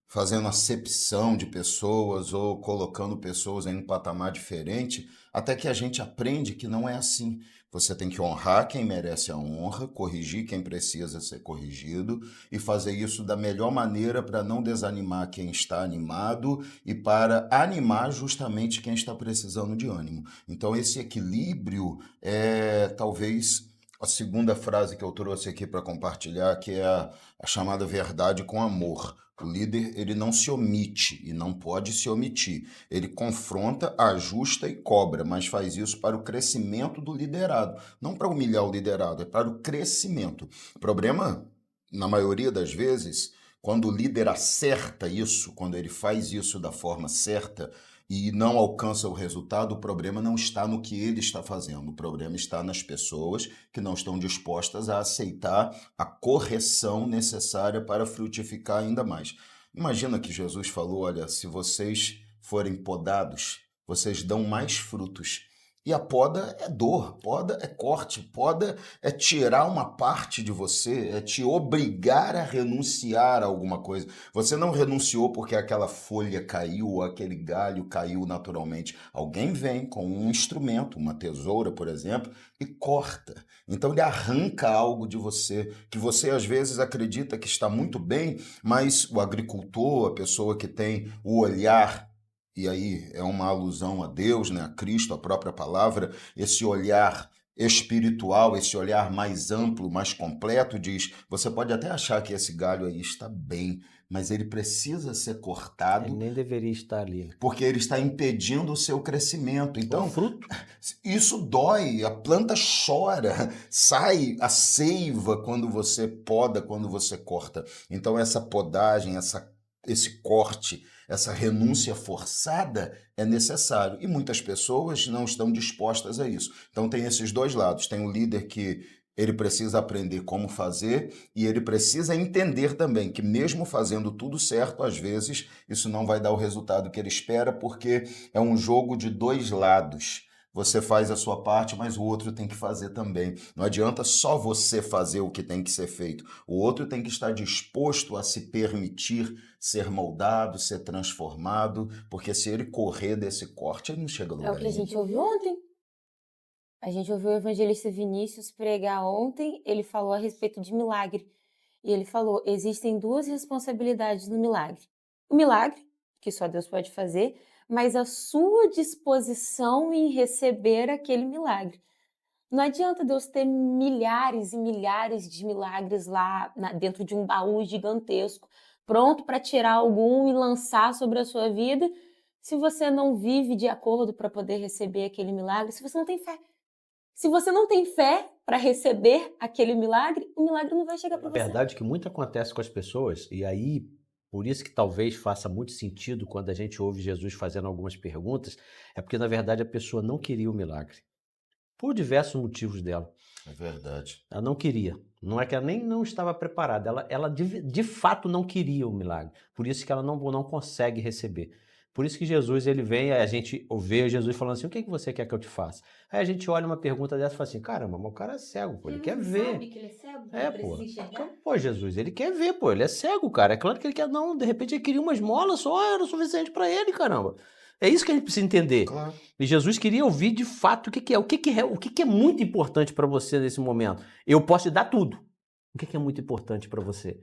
fazendo acepção de pessoas ou colocando pessoas em um patamar diferente, até que a gente aprende que não é assim. Você tem que honrar quem merece a honra, corrigir quem precisa ser corrigido e fazer isso da melhor maneira para não desanimar quem está animado e para animar justamente quem está precisando de ânimo. Então esse equilíbrio é talvez a segunda frase que eu trouxe aqui para compartilhar, que é a chamada verdade com amor. O líder, ele não se omite e não pode se omitir. Ele confronta, ajusta e cobra, mas faz isso para o crescimento do liderado. Não para humilhar o liderado, é para o crescimento. O problema, na maioria das vezes, quando o líder acerta isso, quando ele faz isso da forma certa e não alcança o resultado, o problema não está no que ele está fazendo. O problema está nas pessoas que não estão dispostas a aceitar a correção necessária para frutificar ainda mais. Imagina que Jesus falou, olha, se vocês forem podados, vocês dão mais frutos. E a poda é dor, poda é corte, poda é tirar uma parte de você, é te obrigar a renunciar a alguma coisa. Você não renunciou porque aquela folha caiu, aquele galho caiu naturalmente. Alguém vem com um instrumento, uma tesoura, por exemplo, e corta. Então ele arranca algo de você, que você às vezes acredita que está muito bem, mas o agricultor, a pessoa que tem o olhar, e aí é uma alusão a Deus, né, a Cristo, a própria palavra, esse olhar espiritual, esse olhar mais amplo, mais completo, diz, você pode até achar que esse galho aí está bem, mas ele precisa ser cortado. Ele nem deveria estar ali. Porque ele está impedindo o seu crescimento. Então, o fruto. Isso dói, a planta chora, sai a seiva quando você poda, quando você corta. Então, essa podagem, esse corte, essa renúncia forçada é necessário. E muitas pessoas não estão dispostas a isso. Então tem esses dois lados. Tem o líder que ele precisa aprender como fazer e ele precisa entender também que mesmo fazendo tudo certo, às vezes isso não vai dar o resultado que ele espera, porque é um jogo de dois lados. Você faz a sua parte, mas o outro tem que fazer também. Não adianta só você fazer o que tem que ser feito. O outro tem que estar disposto a se permitir ser moldado, ser transformado, porque se ele correr desse corte, ele não chega a É o lugar que a nenhum. gente ouviu ontem. A gente ouviu o evangelista Vinícius pregar ontem, ele falou a respeito de milagre. E ele falou, existem duas responsabilidades no milagre. O milagre, que só Deus pode fazer, mas a sua disposição em receber aquele milagre. Não adianta Deus ter milhares e milhares de milagres lá dentro de um baú gigantesco, pronto para tirar algum e lançar sobre a sua vida, se você não vive de acordo para poder receber aquele milagre, se você não tem fé. Se você não tem fé para receber aquele milagre, o milagre não vai chegar para Na você. verdade, o que muito acontece com as pessoas, e aí, por isso que talvez faça muito sentido quando a gente ouve Jesus fazendo algumas perguntas, é porque, na verdade, a pessoa não queria o milagre. Por diversos motivos dela. É verdade. Ela não queria. Não é que ela nem não estava preparada. Ela de fato não queria o milagre. Por isso que ela não consegue receber. Por isso que Jesus, ele vem, a gente vê Jesus falando assim, o que é que você quer que eu te faça? Aí a gente olha uma pergunta dessa e fala assim, caramba, mas o cara é cego, pô, ele quer ver. Sabe que ele é cego? É, pô. Pô, Jesus, ele quer ver, pô, ele é cego, cara. É claro que ele quer, não, de repente ele queria uma esmola só, era o suficiente para ele, caramba. É isso que a gente precisa entender. Claro. E Jesus queria ouvir de fato o que é. O que é muito importante para você nesse momento. Eu posso te dar tudo. O que é muito importante para você?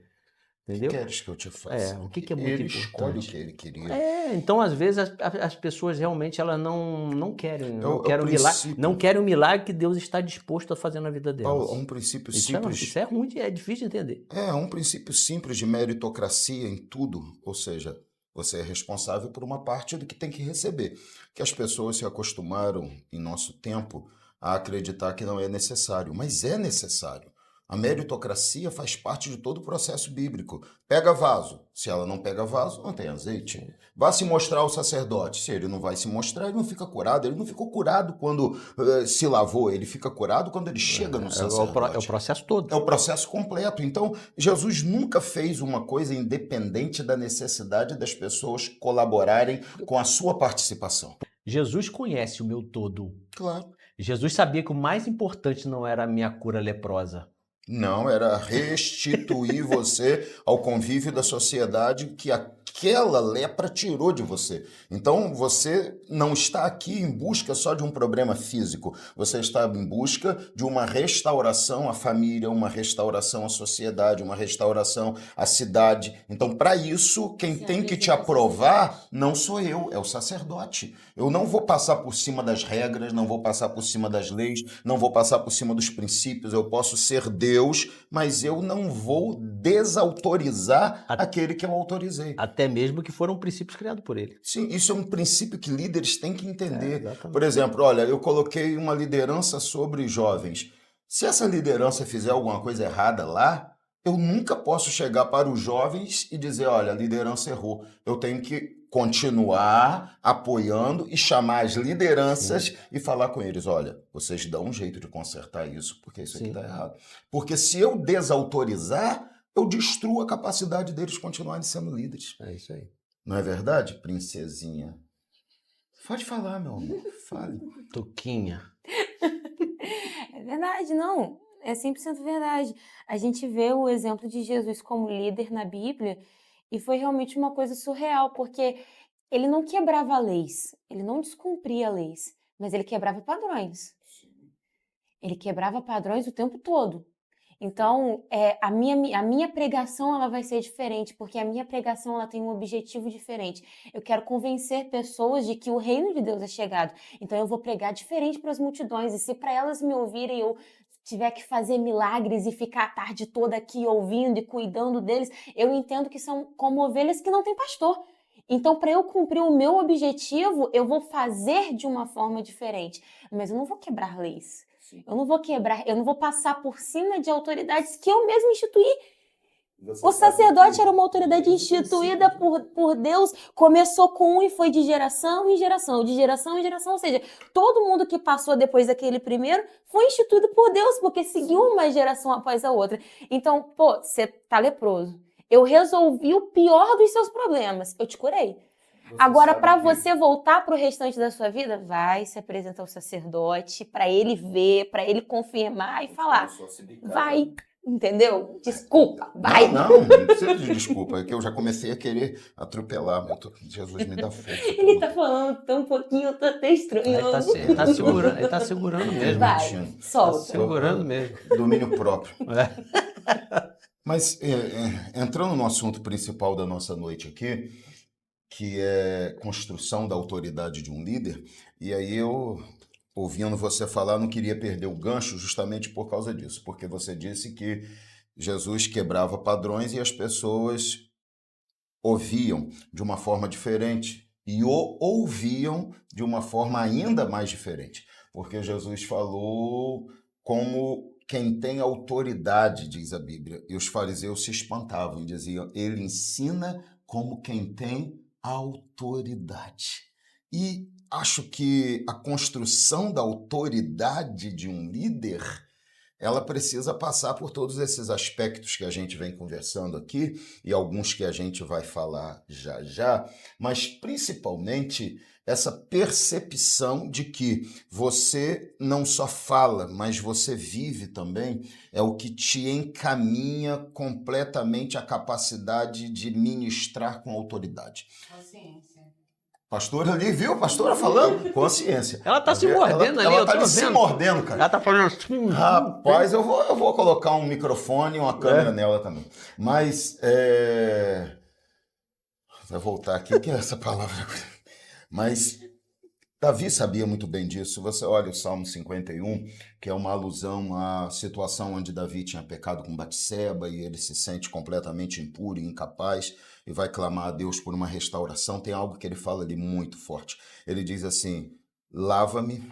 Entendeu? O que queres que eu te faça? O que é muito ele importante. escolhe o que ele queria. Então às vezes as pessoas realmente elas não querem, não querem o milagre, não querem o milagre que Deus está disposto a fazer na vida delas. Paulo, um princípio simples. Isso é ruim, é difícil de entender. É um princípio simples de meritocracia em tudo, ou seja, você é responsável por uma parte do que tem que receber. Que as pessoas se acostumaram em nosso tempo a acreditar que não é necessário, mas é necessário. A meritocracia faz parte de todo o processo bíblico. Pega vaso. Se ela não pega vaso, não tem azeite. Vá se mostrar ao sacerdote. Se ele não vai se mostrar, ele não fica curado. Ele não ficou curado quando se lavou. Ele fica curado quando ele chega no sacerdote. É o processo todo. É o processo completo. Então, Jesus nunca fez uma coisa independente da necessidade das pessoas colaborarem com a sua participação. Jesus conhece o meu todo. Claro. Jesus sabia que o mais importante não era a minha cura leprosa. Não, era restituir você ao convívio da sociedade que aquela lepra tirou de você. Então, você não está aqui em busca só de um problema físico. Você está em busca de uma restauração à família, uma restauração à sociedade, uma restauração à cidade. Então, para isso, quem tem que te aprovar não sou eu, é o sacerdote. Eu não vou passar por cima das regras, não vou passar por cima das leis, não vou passar por cima dos princípios. Eu posso ser Deus, mas eu não vou desautorizar aquele que eu autorizei. Até mesmo que foram princípios criados por ele. Sim, isso é um princípio que líderes têm que entender. Por exemplo, olha, eu coloquei uma liderança sobre jovens. Se essa liderança fizer alguma coisa errada lá, eu nunca posso chegar para os jovens e dizer, olha, a liderança errou. Eu tenho que continuar apoiando e chamar as lideranças e falar com eles, olha, vocês dão um jeito de consertar isso, porque isso aqui está errado. Porque se eu desautorizar, eu destruo a capacidade deles continuarem sendo líderes. É isso aí. Não é verdade, princesinha? Pode falar, meu amor, fale. Tuquinha. É verdade, não. É 100% verdade. A gente vê o exemplo de Jesus como líder na Bíblia e foi realmente uma coisa surreal, porque ele não quebrava leis, ele não descumpria leis, mas ele quebrava padrões. Ele quebrava padrões o tempo todo. Então, a minha pregação ela vai ser diferente, porque a minha pregação ela tem um objetivo diferente. Eu quero convencer pessoas de que o reino de Deus é chegado. Então, eu vou pregar diferente para as multidões. E se para elas me ouvirem, eu tiver que fazer milagres e ficar a tarde toda aqui ouvindo e cuidando deles, eu entendo que são como ovelhas que não têm pastor. Então, para eu cumprir o meu objetivo, eu vou fazer de uma forma diferente. Mas eu não vou quebrar leis. Eu não vou quebrar, eu não vou passar por cima de autoridades que eu mesmo instituí. O sacerdote era uma autoridade instituída por Deus, começou com um e foi de geração em geração, ou seja, todo mundo que passou depois daquele primeiro foi instituído por Deus, porque seguiu uma geração após a outra. Então, pô, você tá leproso. Eu resolvi o pior dos seus problemas, eu te curei. Agora, para você voltar para o restante da sua vida, vai se apresentar ao sacerdote para ele ver, para ele confirmar e falar. Vai, entendeu? Desculpa, vai. Não precisa de desculpa, é que eu já comecei a querer atropelar. Jesus me dá força. Ele tá falando tão pouquinho, eu tô até estranhando. Ele tá segurando mesmo. Vai, solta. Tá segurando mesmo. Domínio próprio. Mas, entrando no assunto principal da nossa noite aqui, que é construção da autoridade de um líder, e aí eu, ouvindo você falar, não queria perder o gancho justamente por causa disso, porque você disse que Jesus quebrava padrões e as pessoas ouviam de uma forma diferente e o ouviam de uma forma ainda mais diferente, porque Jesus falou como quem tem autoridade, diz a Bíblia, e os fariseus se espantavam e diziam, ele ensina como quem tem autoridade. E acho que a construção da autoridade de um líder, ela precisa passar por todos esses aspectos que a gente vem conversando aqui e alguns que a gente vai falar já já, mas principalmente essa percepção de que você não só fala, mas você vive também, é o que te encaminha completamente a capacidade de ministrar com autoridade. Consciência. Pastora ali, viu? Pastora falando? Consciência. Ela tá se mordendo ali, eu tá tô ali se vendo. mordendo, cara. Ela tá falando assim. Rapaz, eu vou colocar um microfone e uma câmera nela também. Mas, vai voltar aqui, que é essa palavra. Mas Davi sabia muito bem disso. Você olha o Salmo 51, que é uma alusão à situação onde Davi tinha pecado com Batseba e ele se sente completamente impuro e incapaz e vai clamar a Deus por uma restauração. Tem algo que ele fala ali muito forte. Ele diz assim, lava-me,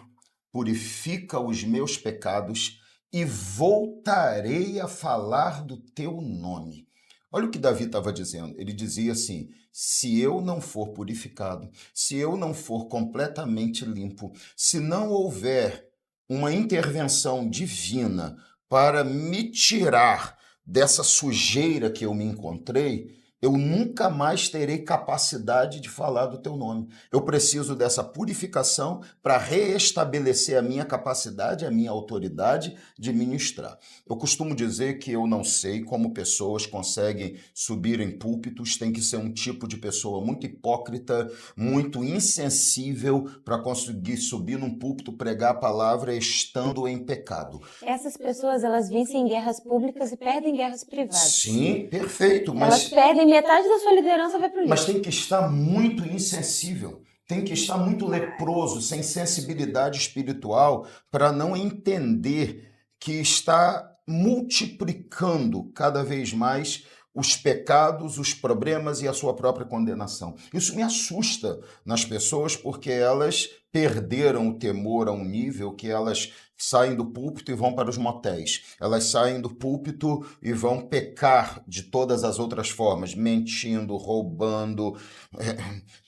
purifica os meus pecados e voltarei a falar do teu nome. Olha o que Davi estava dizendo. Ele dizia assim, se eu não for purificado, se eu não for completamente limpo, se não houver uma intervenção divina para me tirar dessa sujeira que eu me encontrei, eu nunca mais terei capacidade de falar do teu nome. Eu preciso dessa purificação para reestabelecer a minha capacidade, a minha autoridade de ministrar. Eu costumo dizer que eu não sei como pessoas conseguem subir em púlpitos, tem que ser um tipo de pessoa muito hipócrita, muito insensível para conseguir subir num púlpito, pregar a palavra estando em pecado. Essas pessoas, elas vencem em guerras públicas e perdem guerras privadas. Sim, perfeito, mas Elas perdem metade da sua liderança, vai pro lixo. Mas tem que estar muito insensível, tem que estar muito leproso, sem sensibilidade espiritual, para não entender que está multiplicando cada vez mais os pecados, os problemas e a sua própria condenação. Isso me assusta nas pessoas porque elas perderam o temor a um nível que elas saem do púlpito e vão para os motéis. Elas saem do púlpito e vão pecar de todas as outras formas, mentindo, roubando,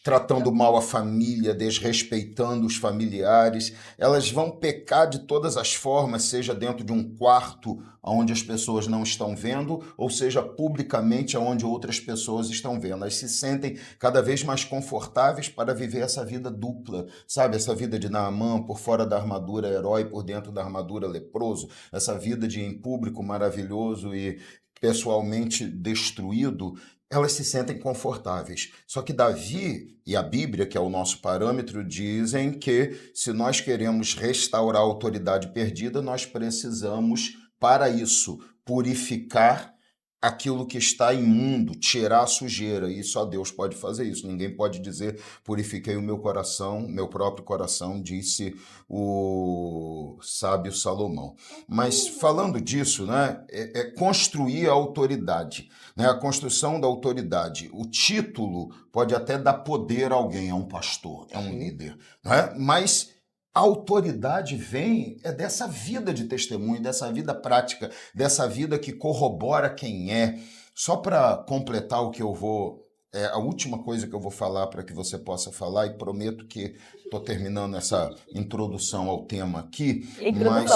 tratando mal a família, desrespeitando os familiares. Elas vão pecar de todas as formas, seja dentro de um quarto onde as pessoas não estão vendo, ou seja publicamente onde outras pessoas estão vendo. Elas se sentem cada vez mais confortáveis para viver essa vida dupla, sabe? Essa vida de Naamã, por fora da armadura herói, por dentro da armadura leproso, essa vida de em público maravilhoso e pessoalmente destruído. Elas se sentem confortáveis. Só que Davi e a Bíblia, que é o nosso parâmetro, dizem que se nós queremos restaurar a autoridade perdida, nós precisamos, para isso, purificar aquilo que está imundo, tirar a sujeira, e só Deus pode fazer isso. Ninguém pode dizer, purifiquei o meu coração, meu próprio coração, disse o sábio Salomão. Mas falando disso, né, é construir a autoridade, né, a construção da autoridade. O título pode até dar poder a alguém, a um pastor, a um líder, né, mas a autoridade vem dessa vida de testemunho, dessa vida prática, dessa vida que corrobora quem é. Só para completar o que eu vou... a última coisa que eu vou falar para que você possa falar, e prometo que estou terminando essa introdução ao tema aqui, mas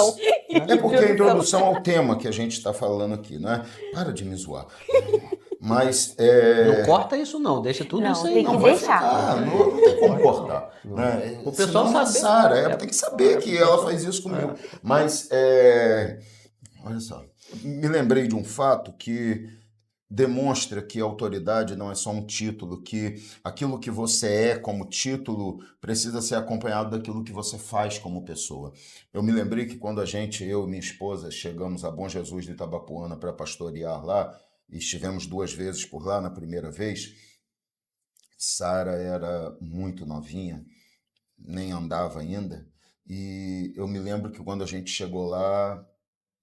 é porque a introdução ao tema que a gente está falando aqui, né? Para de me zoar. Mas Não corta isso não, deixa tudo Não, isso aí. tem que não vai deixar. ficar, não tem como cortar. Né? O pessoal Senão a sabe. Sara tem que saber que ela faz isso comigo. Mas, olha só, me lembrei de um fato que demonstra que a autoridade não é só um título, que aquilo que você é como título precisa ser acompanhado daquilo que você faz como pessoa. Eu me lembrei que quando eu e minha esposa, chegamos a Bom Jesus de Itabapoana para pastorear lá, e estivemos 2 vezes por lá na primeira vez, Sara era muito novinha, nem andava ainda, e eu me lembro que quando a gente chegou lá,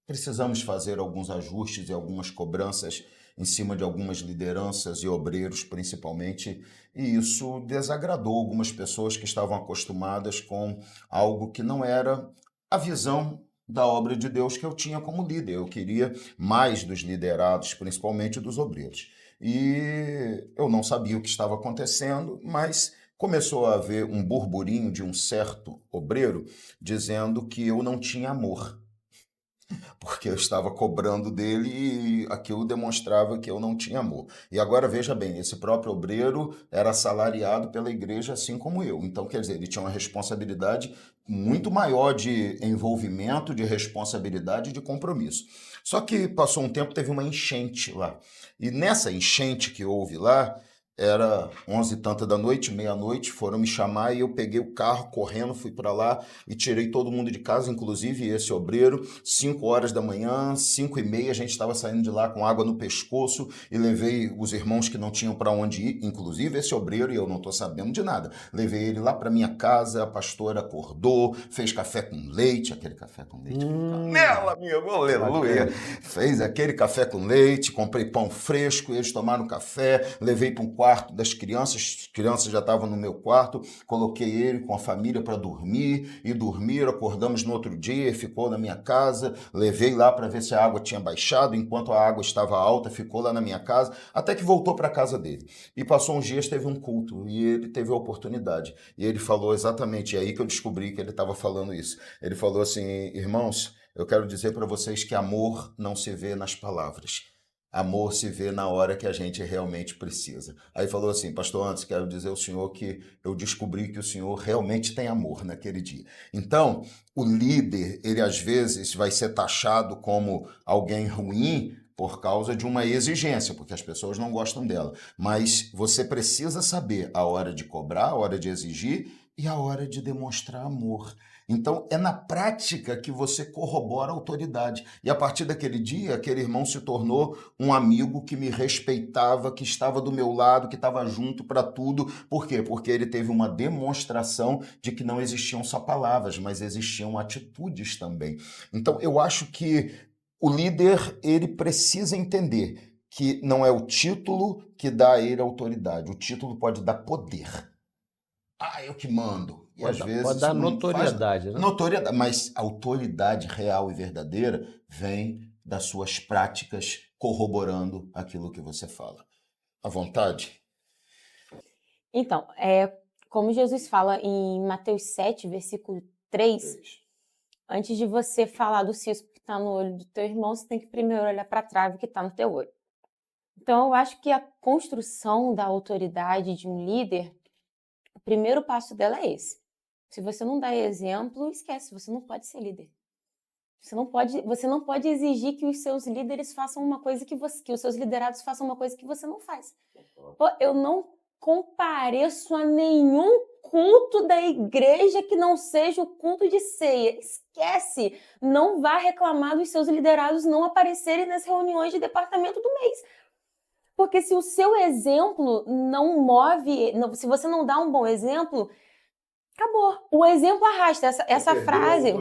precisamos fazer alguns ajustes e algumas cobranças em cima de algumas lideranças e obreiros, principalmente, e isso desagradou algumas pessoas que estavam acostumadas com algo que não era a visão da obra de Deus que eu tinha como líder. Eu queria mais dos liderados, principalmente dos obreiros. E eu não sabia o que estava acontecendo, mas começou a haver um burburinho de um certo obreiro dizendo que eu não tinha amor, porque eu estava cobrando dele e aquilo demonstrava que eu não tinha amor. E agora veja bem, esse próprio obreiro era assalariado pela igreja assim como eu. Então, quer dizer, ele tinha uma responsabilidade muito maior de envolvimento, de responsabilidade e de compromisso. Só que passou um tempo, teve uma enchente lá. E nessa enchente que houve lá, era 11 e tanta da noite, meia-noite, foram me chamar e eu peguei o carro correndo, fui para lá e tirei todo mundo de casa, inclusive esse obreiro. 5 horas da manhã, 5h30, a gente estava saindo de lá com água no pescoço e levei os irmãos que não tinham para onde ir, inclusive esse obreiro, e eu não estou sabendo de nada. Levei ele lá para minha casa, a pastora acordou, fez café com leite, aquele café com leite com canela, amigo, aleluia. Fez aquele café com leite, comprei pão fresco, eles tomaram café, levei para um quarto das crianças, as crianças já estavam no meu quarto, coloquei ele com a família para dormir, e dormiram, acordamos no outro dia, ficou na minha casa, levei lá para ver se a água tinha baixado, enquanto a água estava alta, ficou lá na minha casa, até que voltou para a casa dele. E passou uns dias, teve um culto, e ele teve a oportunidade, e ele falou exatamente, é aí que eu descobri que ele estava falando isso. Ele falou assim: irmãos, eu quero dizer para vocês que amor não se vê nas palavras. Amor se vê na hora que a gente realmente precisa. Aí falou assim: pastor, antes quero dizer ao senhor que eu descobri que o senhor realmente tem amor naquele dia. Então, o líder, ele às vezes vai ser taxado como alguém ruim por causa de uma exigência, porque as pessoas não gostam dela. Mas você precisa saber a hora de cobrar, a hora de exigir e a hora de demonstrar amor. Então, é na prática que você corrobora a autoridade. E a partir daquele dia, aquele irmão se tornou um amigo que me respeitava, que estava do meu lado, que estava junto para tudo. Por quê? Porque ele teve uma demonstração de que não existiam só palavras, mas existiam atitudes também. Então, eu acho que o líder, ele precisa entender que não é o título que dá a ele autoridade. O título pode dar poder. Eu que mando. E às vezes Pode dar isso não notoriedade, faz né? notoriedade, mas a autoridade real e verdadeira vem das suas práticas corroborando aquilo que você fala. À vontade? Então, como Jesus fala em Mateus 7, versículo 3, antes de você falar do cisco que está no olho do teu irmão, você tem que primeiro olhar para a trave que está no teu olho. Então, eu acho que a construção da autoridade de um líder, o primeiro passo dela é esse. Se você não dá exemplo, esquece, você não pode ser líder. Você não pode exigir que os seus líderes façam uma coisa que os seus liderados façam uma coisa que você não faz. Pô, eu não compareço a nenhum culto da igreja que não seja o culto de ceia. Esquece! Não vá reclamar dos seus liderados não aparecerem nas reuniões de departamento do mês. Porque se o seu exemplo não move, se você não dá um bom exemplo, acabou. O exemplo arrasta. Essa frase...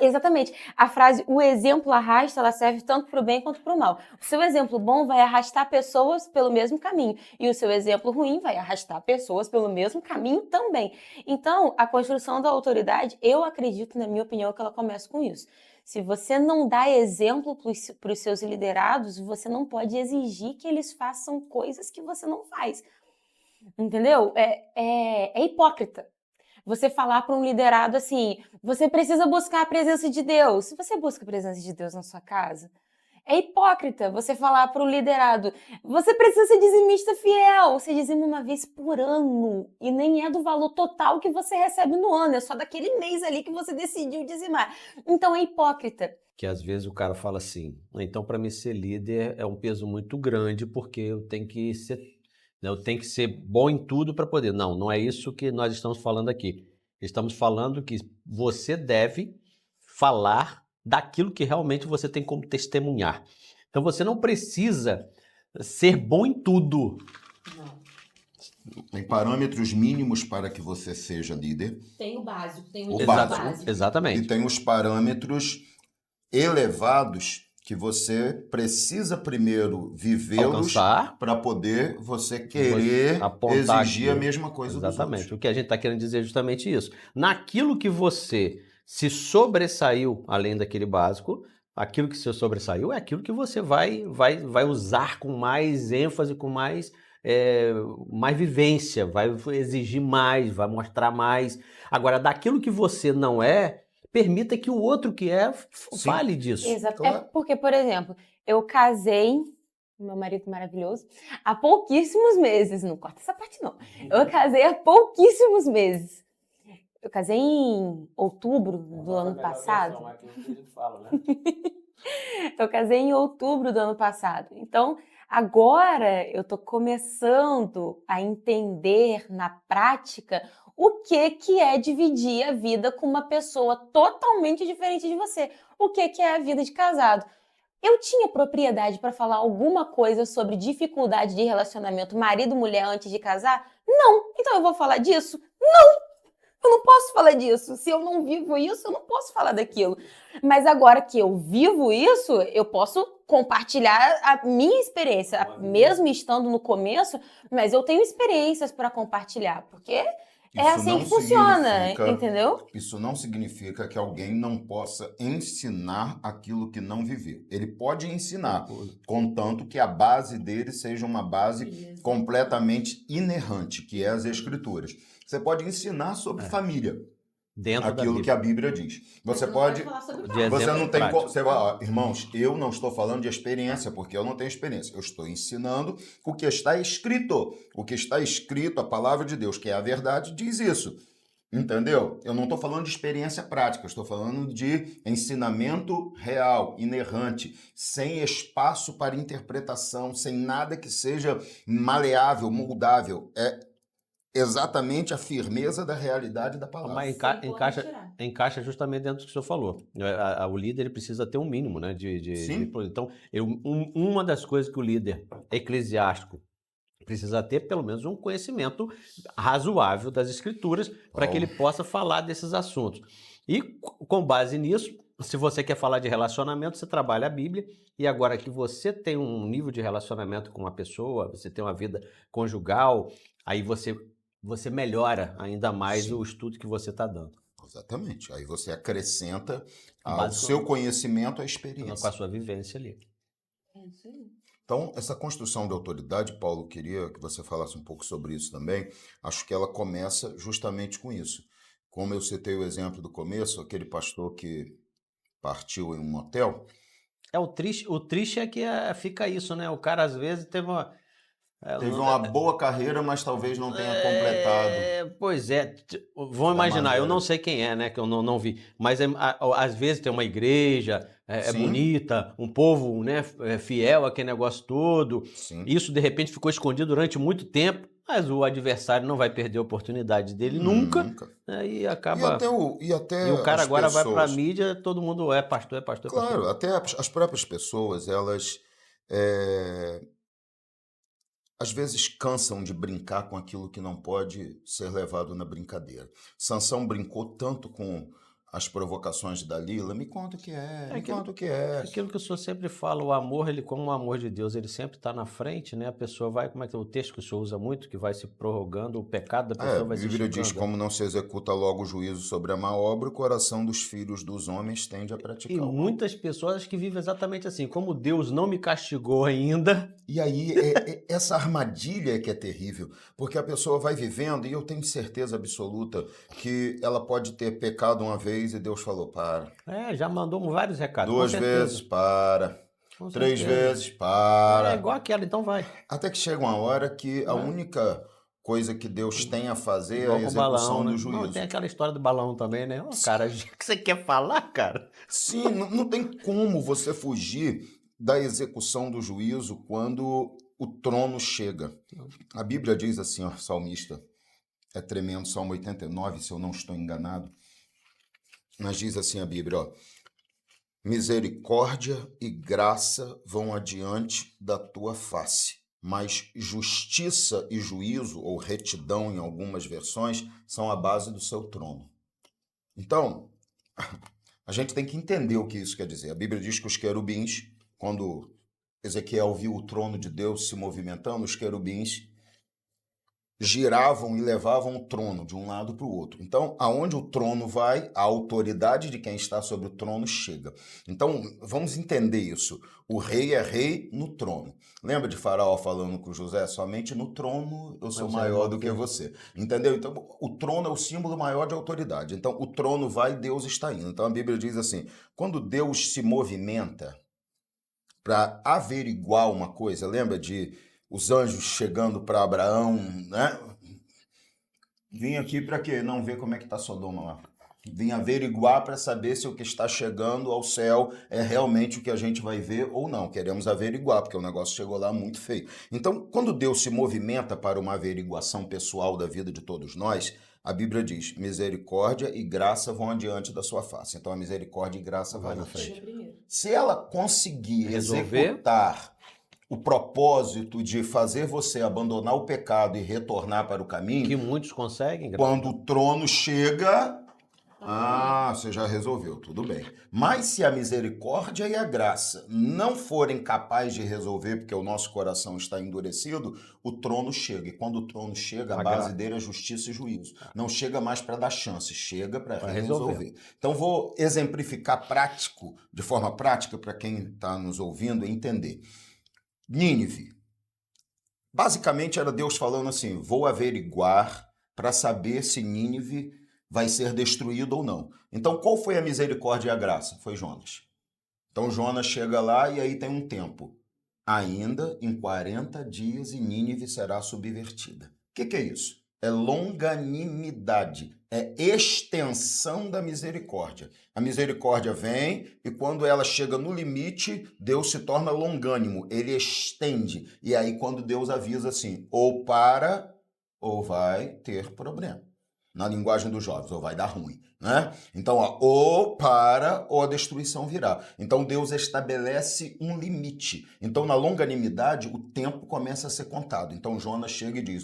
Exatamente. A frase, o exemplo arrasta, ela serve tanto para o bem quanto para o mal. O seu exemplo bom vai arrastar pessoas pelo mesmo caminho. E o seu exemplo ruim vai arrastar pessoas pelo mesmo caminho também. Então, a construção da autoridade, eu acredito, na minha opinião, que ela começa com isso. Se você não dá exemplo para os seus liderados, você não pode exigir que eles façam coisas que você não faz. Entendeu? É hipócrita. Você falar para um liderado assim, você precisa buscar a presença de Deus. Se você busca a presença de Deus na sua casa, É hipócrita você falar para o liderado, você precisa ser dizimista fiel, você dizima uma vez por ano e nem é do valor total que você recebe no ano, é só daquele mês ali que você decidiu dizimar. Então é hipócrita. Que às vezes o cara fala assim, então para mim ser líder é um peso muito grande porque eu tenho que ser bom em tudo para poder. Não, não é isso que nós estamos falando aqui. Estamos falando que você deve falar daquilo que realmente você tem como testemunhar. Então você não precisa ser bom em tudo. Tem parâmetros mínimos para que você seja líder. Tem o básico, tem O o básico. Exatamente. E tem os parâmetros elevados que você precisa primeiro vivê-los para poder você querer exigir a mesma coisa dos outros. Exatamente. O que a gente está querendo dizer é justamente isso. Naquilo que você se sobressaiu além daquele básico, aquilo que se sobressaiu é aquilo que você vai usar com mais ênfase, com mais vivência, vai exigir mais, vai mostrar mais. Agora, daquilo que você não é, permita que o outro que fale disso. Exato. Claro. É porque, por exemplo, eu casei, meu marido maravilhoso, há pouquíssimos meses. Não corta essa parte, não. Eu casei há pouquíssimos meses. Eu casei em outubro do ano passado. Eu casei em outubro do ano passado. Então, agora eu tô começando a entender na prática o que é dividir a vida com uma pessoa totalmente diferente de você. O que é a vida de casado. Eu tinha propriedade para falar alguma coisa sobre dificuldade de relacionamento marido-mulher antes de casar? Não. Então eu vou falar disso? Não. Eu não posso falar disso. Se eu não vivo isso, eu não posso falar daquilo. Mas agora que eu vivo isso, eu posso compartilhar a minha experiência, mesmo estando no começo, mas eu tenho experiências para compartilhar, porque é assim que funciona, entendeu? Isso não significa que alguém não possa ensinar aquilo que não viveu. Ele pode ensinar, contanto que a base dele seja uma base completamente inerrante, que é as Escrituras. Você pode ensinar sobre família. Dentro aquilo que a Bíblia diz. Você pode. Você não tem. Irmãos, eu não estou falando de experiência, porque eu não tenho experiência. Eu estou ensinando o que está escrito. O que está escrito, a palavra de Deus, que é a verdade, diz isso. Entendeu? Eu não estou falando de experiência prática, eu estou falando de ensinamento real, inerrante, sem espaço para interpretação, sem nada que seja maleável, moldável. É exatamente a firmeza da realidade da palavra. Mas encaixa justamente dentro do que o senhor falou. O líder ele precisa ter um mínimo, né? Então, uma das coisas que o líder eclesiástico precisa ter, pelo menos, um conhecimento razoável das Escrituras para que ele possa falar desses assuntos. E, com base nisso, se você quer falar de relacionamento, você trabalha a Bíblia. E agora que você tem um nível de relacionamento com uma pessoa, você tem uma vida conjugal, aí você melhora ainda mais o estudo que você está dando. Exatamente. Aí você acrescenta ao seu conhecimento a experiência. Com a sua vivência ali. É isso aí. Então, essa construção de autoridade, Paulo, queria que você falasse um pouco sobre isso também. Acho que ela começa justamente com isso. Como eu citei o exemplo do começo, aquele pastor que partiu em um hotel. O triste é que fica isso, né? O cara, às vezes, teve uma boa carreira, mas talvez não tenha completado. Pois é. Vão imaginar, eu não sei quem é, né? Que eu não vi. Mas às vezes tem uma igreja, é bonita, um povo, né, fiel àquele negócio todo. Sim. Isso, de repente, ficou escondido durante muito tempo, mas o adversário não vai perder a oportunidade dele nunca. Né, e acaba... E o cara agora vai para a mídia, todo mundo é pastor. Claro, até as próprias pessoas, elas... às vezes cansam de brincar com aquilo que não pode ser levado na brincadeira. Sansão brincou tanto com as provocações de Dalila. Me conta o que é, conta o que é. Aquilo que o senhor sempre fala, o amor, ele como o amor de Deus, ele sempre está na frente, né? A pessoa vai, como é que é o texto que o senhor usa muito, que vai se prorrogando, o pecado da pessoa vai se enxugando. A Bíblia diz, como não se executa logo o juízo sobre a má obra, o coração dos filhos dos homens tende a praticar. E muitas pessoas que vivem exatamente assim, como Deus não me castigou ainda. E aí, essa armadilha que é terrível, porque a pessoa vai vivendo, e eu tenho certeza absoluta que ela pode ter pecado uma vez e Deus falou, para. Já mandou vários recados. 2 vezes, para. Com 3 certeza. vezes, É para. igual aquela, então vai. Até que chega uma hora que a Vai. única coisa que Deus tem a fazer é a Igual com o balão, execução né? do Não, tem juízo. aquela história do balão também, né? Ô, cara, o que você quer falar, cara? Sim, não tem como você fugir da execução do juízo quando o trono chega. A Bíblia diz assim, ó, salmista, é tremendo, Salmo 89, se eu não estou enganado, mas diz assim a Bíblia, ó, misericórdia e graça vão adiante da tua face, mas justiça e juízo, ou retidão em algumas versões, são a base do seu trono. Então, a gente tem que entender o que isso quer dizer. A Bíblia diz que os querubins, quando Ezequiel viu o trono de Deus se movimentando, os querubins giravam e levavam o trono de um lado para o outro. Então, aonde o trono vai, a autoridade de quem está sobre o trono chega. Então, vamos entender isso. O rei é rei no trono. Lembra de Faraó falando com José? Somente no trono eu sou maior do que você. Entendeu? Então, o trono é o símbolo maior de autoridade. Então, o trono vai, Deus está indo. Então, a Bíblia diz assim, quando Deus se movimenta para averiguar uma coisa, lembra de os anjos chegando para Abraão, né? Vim aqui para quê? Não ver como é que está Sodoma lá. Vim averiguar para saber se o que está chegando ao céu é realmente o que a gente vai ver ou não. Queremos averiguar, porque o negócio chegou lá muito feio. Então, quando Deus se movimenta para uma averiguação pessoal da vida de todos nós, a Bíblia diz, misericórdia e graça vão adiante da sua face. Então, a misericórdia e graça vai na frente. Se ela conseguir executar o propósito de fazer você abandonar o pecado e retornar para o caminho, Que muitos conseguem. quando o trono chega, você já resolveu, tudo bem. Mas se a misericórdia e a graça não forem capazes de resolver, porque o nosso coração está endurecido, o trono chega. E quando o trono chega, a base dele é justiça e juízo. Não chega mais para dar chance, chega para resolver. Então vou exemplificar de forma prática, para quem está nos ouvindo entender. Nínive. Basicamente era Deus falando assim, vou averiguar para saber se Nínive vai ser destruído ou não. Então qual foi a misericórdia e a graça? Foi Jonas. Então Jonas chega lá e aí tem um tempo. Ainda em 40 dias e Nínive será subvertida. O que é isso? É longanimidade, é extensão da misericórdia. A misericórdia vem e quando ela chega no limite, Deus se torna longânimo, ele estende. E aí quando Deus avisa assim, ou para ou vai ter problema. Na linguagem dos jovens, ou vai dar ruim, né? Então, ou para ou a destruição virá. Então, Deus estabelece um limite. Então, na longanimidade, o tempo começa a ser contado. Então, Jonas chega e diz,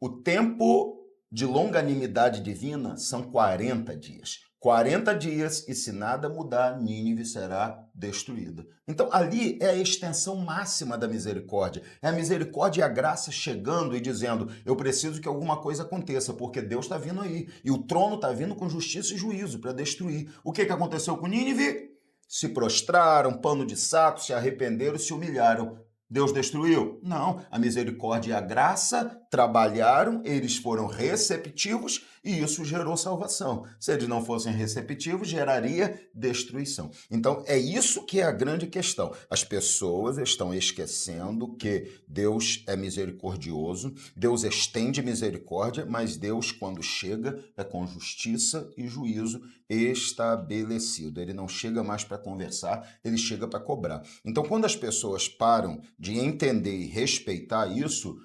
o tempo de longanimidade divina são 40 dias. 40 dias e se nada mudar, Nínive será destruída. Então, ali é a extensão máxima da misericórdia. É a misericórdia e a graça chegando e dizendo, eu preciso que alguma coisa aconteça, porque Deus está vindo aí. E o trono está vindo com justiça e juízo para destruir. O que aconteceu com Nínive? Se prostraram, pano de saco, se arrependeram, se humilharam. Deus destruiu? Não. A misericórdia e a graça trabalharam, eles foram receptivos e isso gerou salvação. Se eles não fossem receptivos, geraria destruição. Então, é isso que é a grande questão. As pessoas estão esquecendo que Deus é misericordioso, Deus estende misericórdia, mas Deus, quando chega, é com justiça e juízo estabelecido. Ele não chega mais para conversar, ele chega para cobrar. Então, quando as pessoas param de entender e respeitar isso,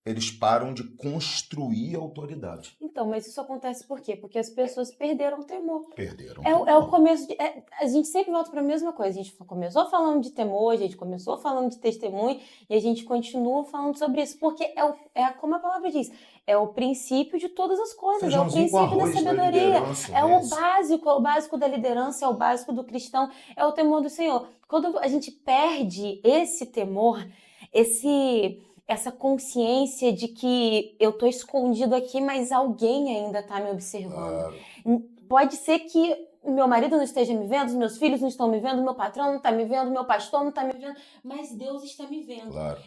eles param de construir autoridade. Então, mas isso acontece por quê? Porque as pessoas perderam o temor. Perderam. É o começo de... a gente sempre volta para a mesma coisa. A gente começou falando de temor, a gente começou falando de testemunho e a gente continua falando sobre isso. Porque como a palavra diz, é o princípio de todas as coisas. Feijãozinho é o princípio da sabedoria. É o básico da liderança, é o básico do cristão, é o temor do Senhor. Quando a gente perde esse temor, essa consciência de que eu estou escondido aqui, mas alguém ainda está me observando. Pode ser que meu marido não esteja me vendo, os meus filhos não estão me vendo, meu patrão não está me vendo, meu pastor não está me vendo, mas Deus está me vendo. Claro.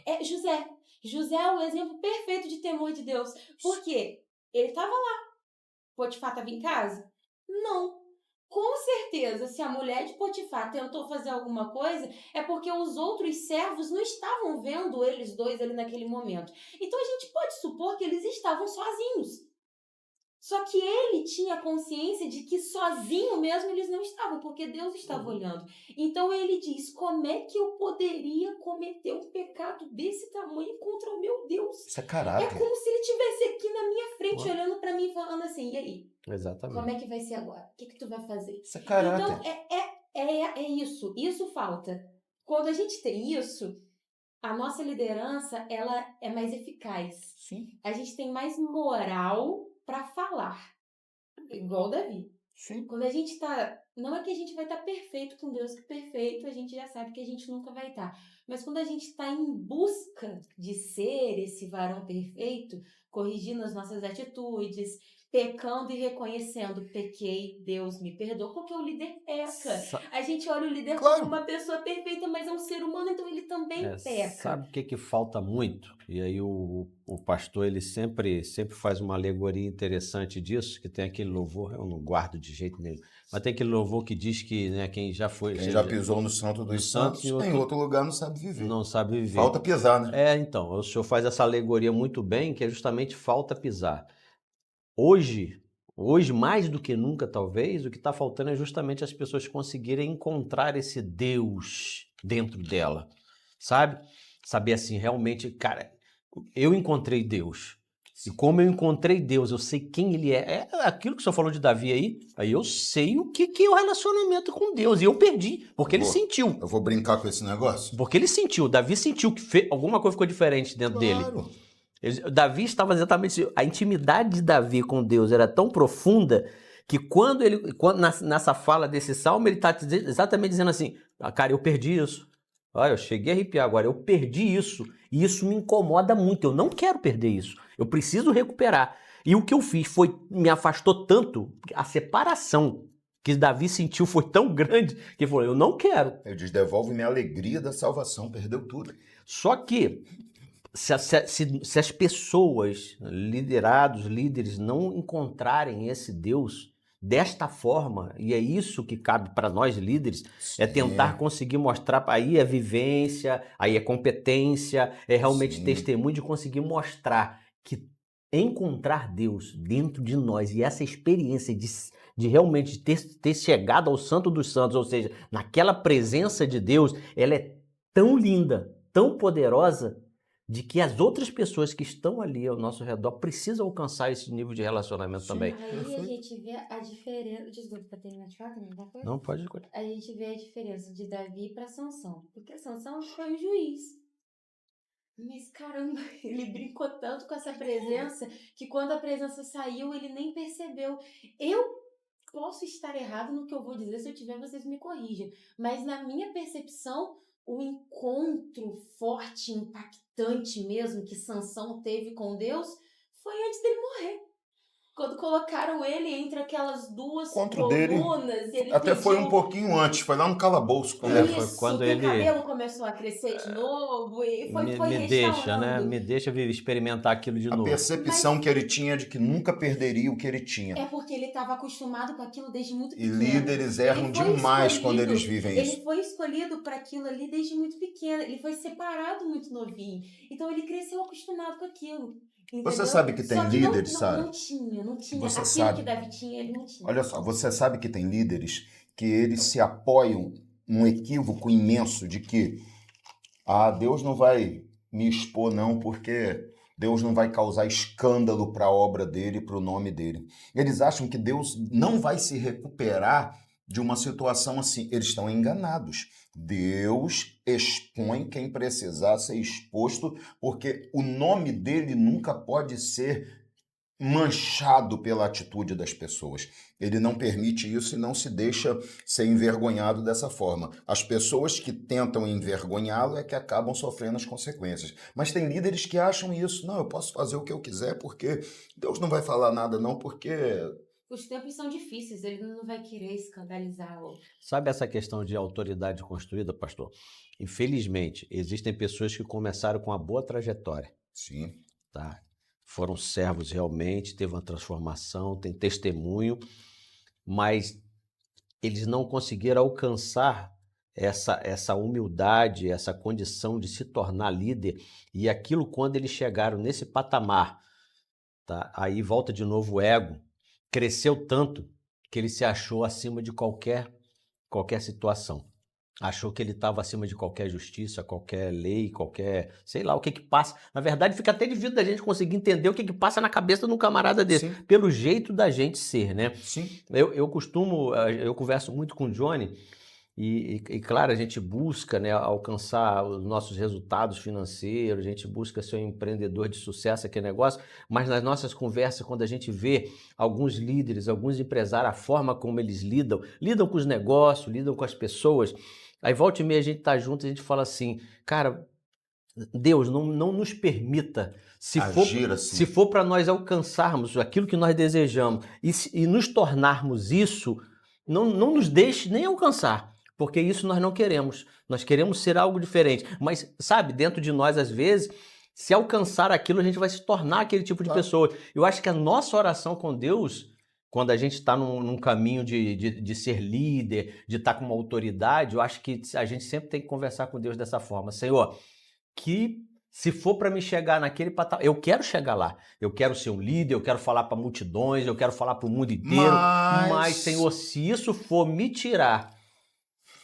José é o exemplo perfeito de temor de Deus. Por quê? Ele estava lá. Potifar estava em casa? Não. Com certeza, se a mulher de Potifar tentou fazer alguma coisa, é porque os outros servos não estavam vendo eles dois ali naquele momento. Então a gente pode supor que eles estavam sozinhos. Só que ele tinha consciência de que sozinho mesmo eles não estavam, porque Deus estava olhando. Então ele diz: como é que eu poderia cometer um pecado desse tamanho contra o meu Deus? Isso é É caráter. como se ele estivesse aqui na minha frente, olhando para mim, falando assim: e aí? Exatamente. Como é que vai ser agora? O que tu vai fazer? Isso é caráter. Então, é isso. Isso falta. Quando a gente tem isso, a nossa liderança, ela é mais eficaz. Sim, A gente tem mais moral para falar. Igual o Davi. sim. Quando a gente tá... Não é que a gente vai estar perfeito com Deus, que perfeito a gente já sabe que a gente nunca vai estar. Mas quando a gente está em busca de ser esse varão perfeito, corrigindo as nossas atitudes, pecando e reconhecendo: pequei, Deus me perdoa, porque o líder peca. A gente olha o líder Claro. como uma pessoa perfeita, mas é um ser humano, então ele também peca. Sabe o que falta muito? E aí o pastor, ele sempre faz uma alegoria interessante disso, que tem aquele louvor, eu não guardo de jeito nenhum, mas tem aquele louvor que diz que, né, quem já foi... Quem já pisou no santo dos santos, em outro lugar não sabe viver. Não sabe viver. Falta pisar, né? Então, o senhor faz essa alegoria muito bem, que é justamente falta pisar. Hoje, mais do que nunca, talvez, o que está faltando é justamente as pessoas conseguirem encontrar esse Deus dentro dela, sabe? Saber assim, realmente, cara, eu encontrei Deus. E como eu encontrei Deus, eu sei quem Ele é. É aquilo que o senhor falou de Davi aí eu sei o que é o relacionamento com Deus. E eu perdi, porque ele sentiu. Eu vou brincar com esse negócio? Porque ele sentiu, Davi sentiu que alguma coisa ficou diferente dentro dele. Davi estava exatamente... A intimidade de Davi com Deus era tão profunda que quando nessa fala desse salmo, ele está exatamente dizendo assim: cara, eu perdi isso. Olha, eu cheguei a arrepiar agora, eu perdi isso. E isso me incomoda muito, eu não quero perder isso. Eu preciso recuperar. E o que eu fiz me afastou tanto, a separação que Davi sentiu foi tão grande que ele falou: eu não quero. Ele diz: devolve-me a alegria da salvação, perdeu tudo. Só que se as pessoas, líderes, não encontrarem esse Deus desta forma, e é isso que cabe para nós líderes, é tentar conseguir mostrar, aí é vivência, aí é competência, é realmente testemunho de conseguir mostrar que encontrar Deus dentro de nós e essa experiência de realmente ter chegado ao Santo dos Santos, ou seja, naquela presença de Deus, ela é tão linda, tão poderosa, de que as outras pessoas que estão ali ao nosso redor precisam alcançar esse nível de relacionamento também. Aí a gente vê a diferença... Desculpa, para terminar de falar, não pode escolher. A gente vê a diferença de Davi para Sansão. Porque Sansão foi um juiz. Mas caramba, ele brincou tanto com essa presença que quando a presença saiu, ele nem percebeu. Eu posso estar errado no que eu vou dizer, se eu tiver, vocês me corrijam. Mas na minha percepção, o encontro forte, impactante mesmo que Sansão teve com Deus foi antes dele morrer. Quando colocaram ele entre aquelas duas colunas... Ele até foi um pouquinho antes, foi lá no calabouço. Foi quando o cabelo começou a crescer de novo e foi me deixa, né? Me deixa experimentar aquilo de novo. A percepção que ele tinha de que nunca perderia o que ele tinha. É porque ele estava acostumado com aquilo desde muito pequeno. E líderes erram demais quando eles vivem isso. Ele foi escolhido para aquilo ali desde muito pequeno. Ele foi separado muito novinho. Então ele cresceu acostumado com aquilo. Entendeu? Você sabe que tem líderes, Sara? Não tinha. Você aquilo sabe. Que Davi tinha, ele não tinha. Olha só, você sabe que tem líderes que eles se apoiam num equívoco imenso de que Deus não vai me expor não, porque Deus não vai causar escândalo para a obra dele, para o nome dele. Eles acham que Deus não vai se recuperar de uma situação assim. Eles estão enganados. Deus expõe quem precisar ser exposto, porque o nome dele nunca pode ser manchado pela atitude das pessoas. Ele não permite isso e não se deixa ser envergonhado dessa forma. As pessoas que tentam envergonhá-lo é que acabam sofrendo as consequências. Mas tem líderes que acham isso. Não, eu posso fazer o que eu quiser porque Deus não vai falar nada não, porque... Os tempos são difíceis, ele não vai querer escandalizar. Sabe essa questão de autoridade construída, pastor? Infelizmente, existem pessoas que começaram com uma boa trajetória. Sim. Tá? Foram servos realmente, teve uma transformação, tem testemunho, mas eles não conseguiram alcançar essa humildade, essa condição de se tornar líder. E aquilo, quando eles chegaram nesse patamar, tá? Aí volta de novo o ego, cresceu tanto que ele se achou acima de qualquer situação. Achou que ele estava acima de qualquer justiça, qualquer lei, qualquer, sei lá, o que passa. Na verdade, fica até difícil da gente conseguir entender o que passa na cabeça de um camarada desse, Sim. pelo jeito da gente ser, né? Sim. Eu converso muito com o Johnny e claro, a gente busca, né, alcançar os nossos resultados financeiros, a gente busca ser um empreendedor de sucesso, aquele negócio, mas nas nossas conversas, quando a gente vê alguns líderes, alguns empresários, a forma como eles lidam com os negócios, lidam com as pessoas, aí volta e meia a gente tá junto e a gente fala assim, cara, Deus, não nos permita, se for para nós alcançarmos aquilo que nós desejamos e nos tornarmos isso, não nos deixe nem alcançar, porque isso nós não queremos. Nós queremos ser algo diferente. Mas, sabe, dentro de nós, às vezes, se alcançar aquilo, a gente vai se tornar aquele tipo de pessoa. Eu acho que a nossa oração com Deus, quando a gente está num caminho de ser líder, de estar com uma autoridade, eu acho que a gente sempre tem que conversar com Deus dessa forma. Senhor, que se for para me chegar naquele patamar, eu quero chegar lá. Eu quero ser um líder, eu quero falar para multidões, eu quero falar para o mundo inteiro. Mas, Senhor, se isso for me tirar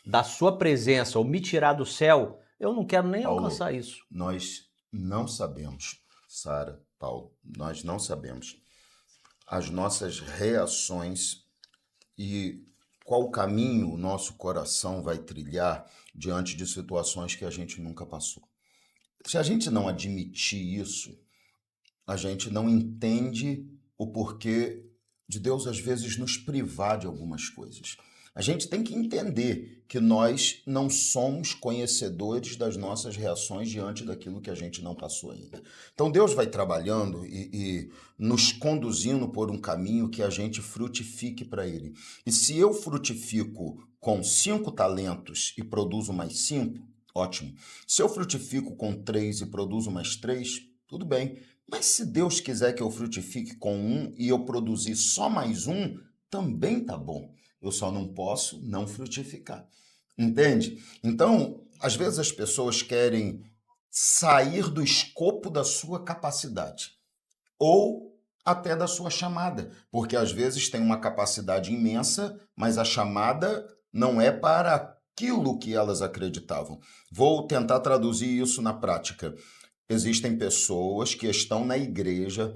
da sua presença ou me tirar do céu, eu não quero nem Paulo, alcançar isso. Nós não sabemos, Sara, Paulo, nós não sabemos as nossas reações e qual caminho o nosso coração vai trilhar diante de situações que a gente nunca passou. Se a gente não admitir isso, a gente não entende o porquê de Deus às vezes nos privar de algumas coisas. A gente tem que entender que nós não somos conhecedores das nossas reações diante daquilo que a gente não passou ainda. Então Deus vai trabalhando e nos conduzindo por um caminho que a gente frutifique para Ele. E se eu frutifico com 5 talentos e produzo mais 5, ótimo. Se eu frutifico com 3 e produzo mais 3, tudo bem. Mas se Deus quiser que eu frutifique com 1 e eu produzir só mais 1, também tá bom. Eu só não posso não frutificar. Entende? Então, às vezes as pessoas querem sair do escopo da sua capacidade ou até da sua chamada, porque às vezes tem uma capacidade imensa, mas a chamada não é para aquilo que elas acreditavam. Vou tentar traduzir isso na prática. Existem pessoas que estão na igreja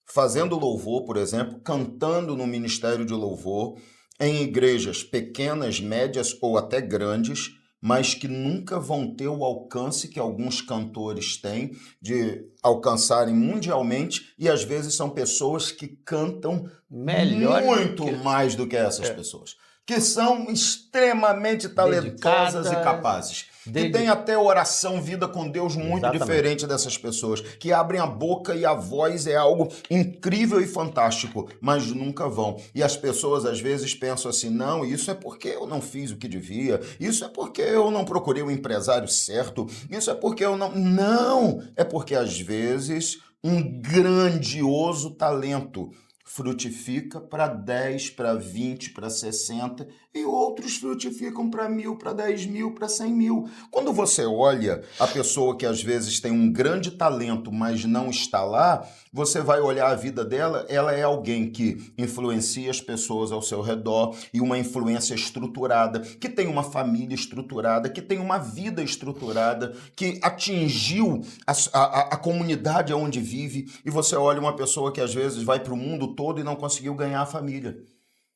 fazendo louvor, por exemplo, cantando no ministério de louvor, em igrejas pequenas, médias ou até grandes, mas que nunca vão ter o alcance que alguns cantores têm de alcançarem mundialmente, e às vezes são pessoas que cantam muito mais do que essas pessoas, que são extremamente talentosas e capazes. Que tem até oração, vida com Deus muito diferente dessas pessoas, que abrem a boca e a voz é algo incrível e fantástico, mas nunca vão. E as pessoas às vezes pensam assim, não, isso é porque eu não fiz o que devia, isso é porque eu não procurei o empresário certo, isso é porque eu não... Não! É porque às vezes um grandioso talento frutifica para 10, para 20, para 60 e outros frutificam para 1.000, para 10.000, para 100.000. Quando você olha a pessoa que às vezes tem um grande talento, mas não está lá, você vai olhar a vida dela, ela é alguém que influencia as pessoas ao seu redor e uma influência estruturada, que tem uma família estruturada, que tem uma vida estruturada, que atingiu a comunidade onde vive, e você olha uma pessoa que às vezes vai para o mundo todo e não conseguiu ganhar a família.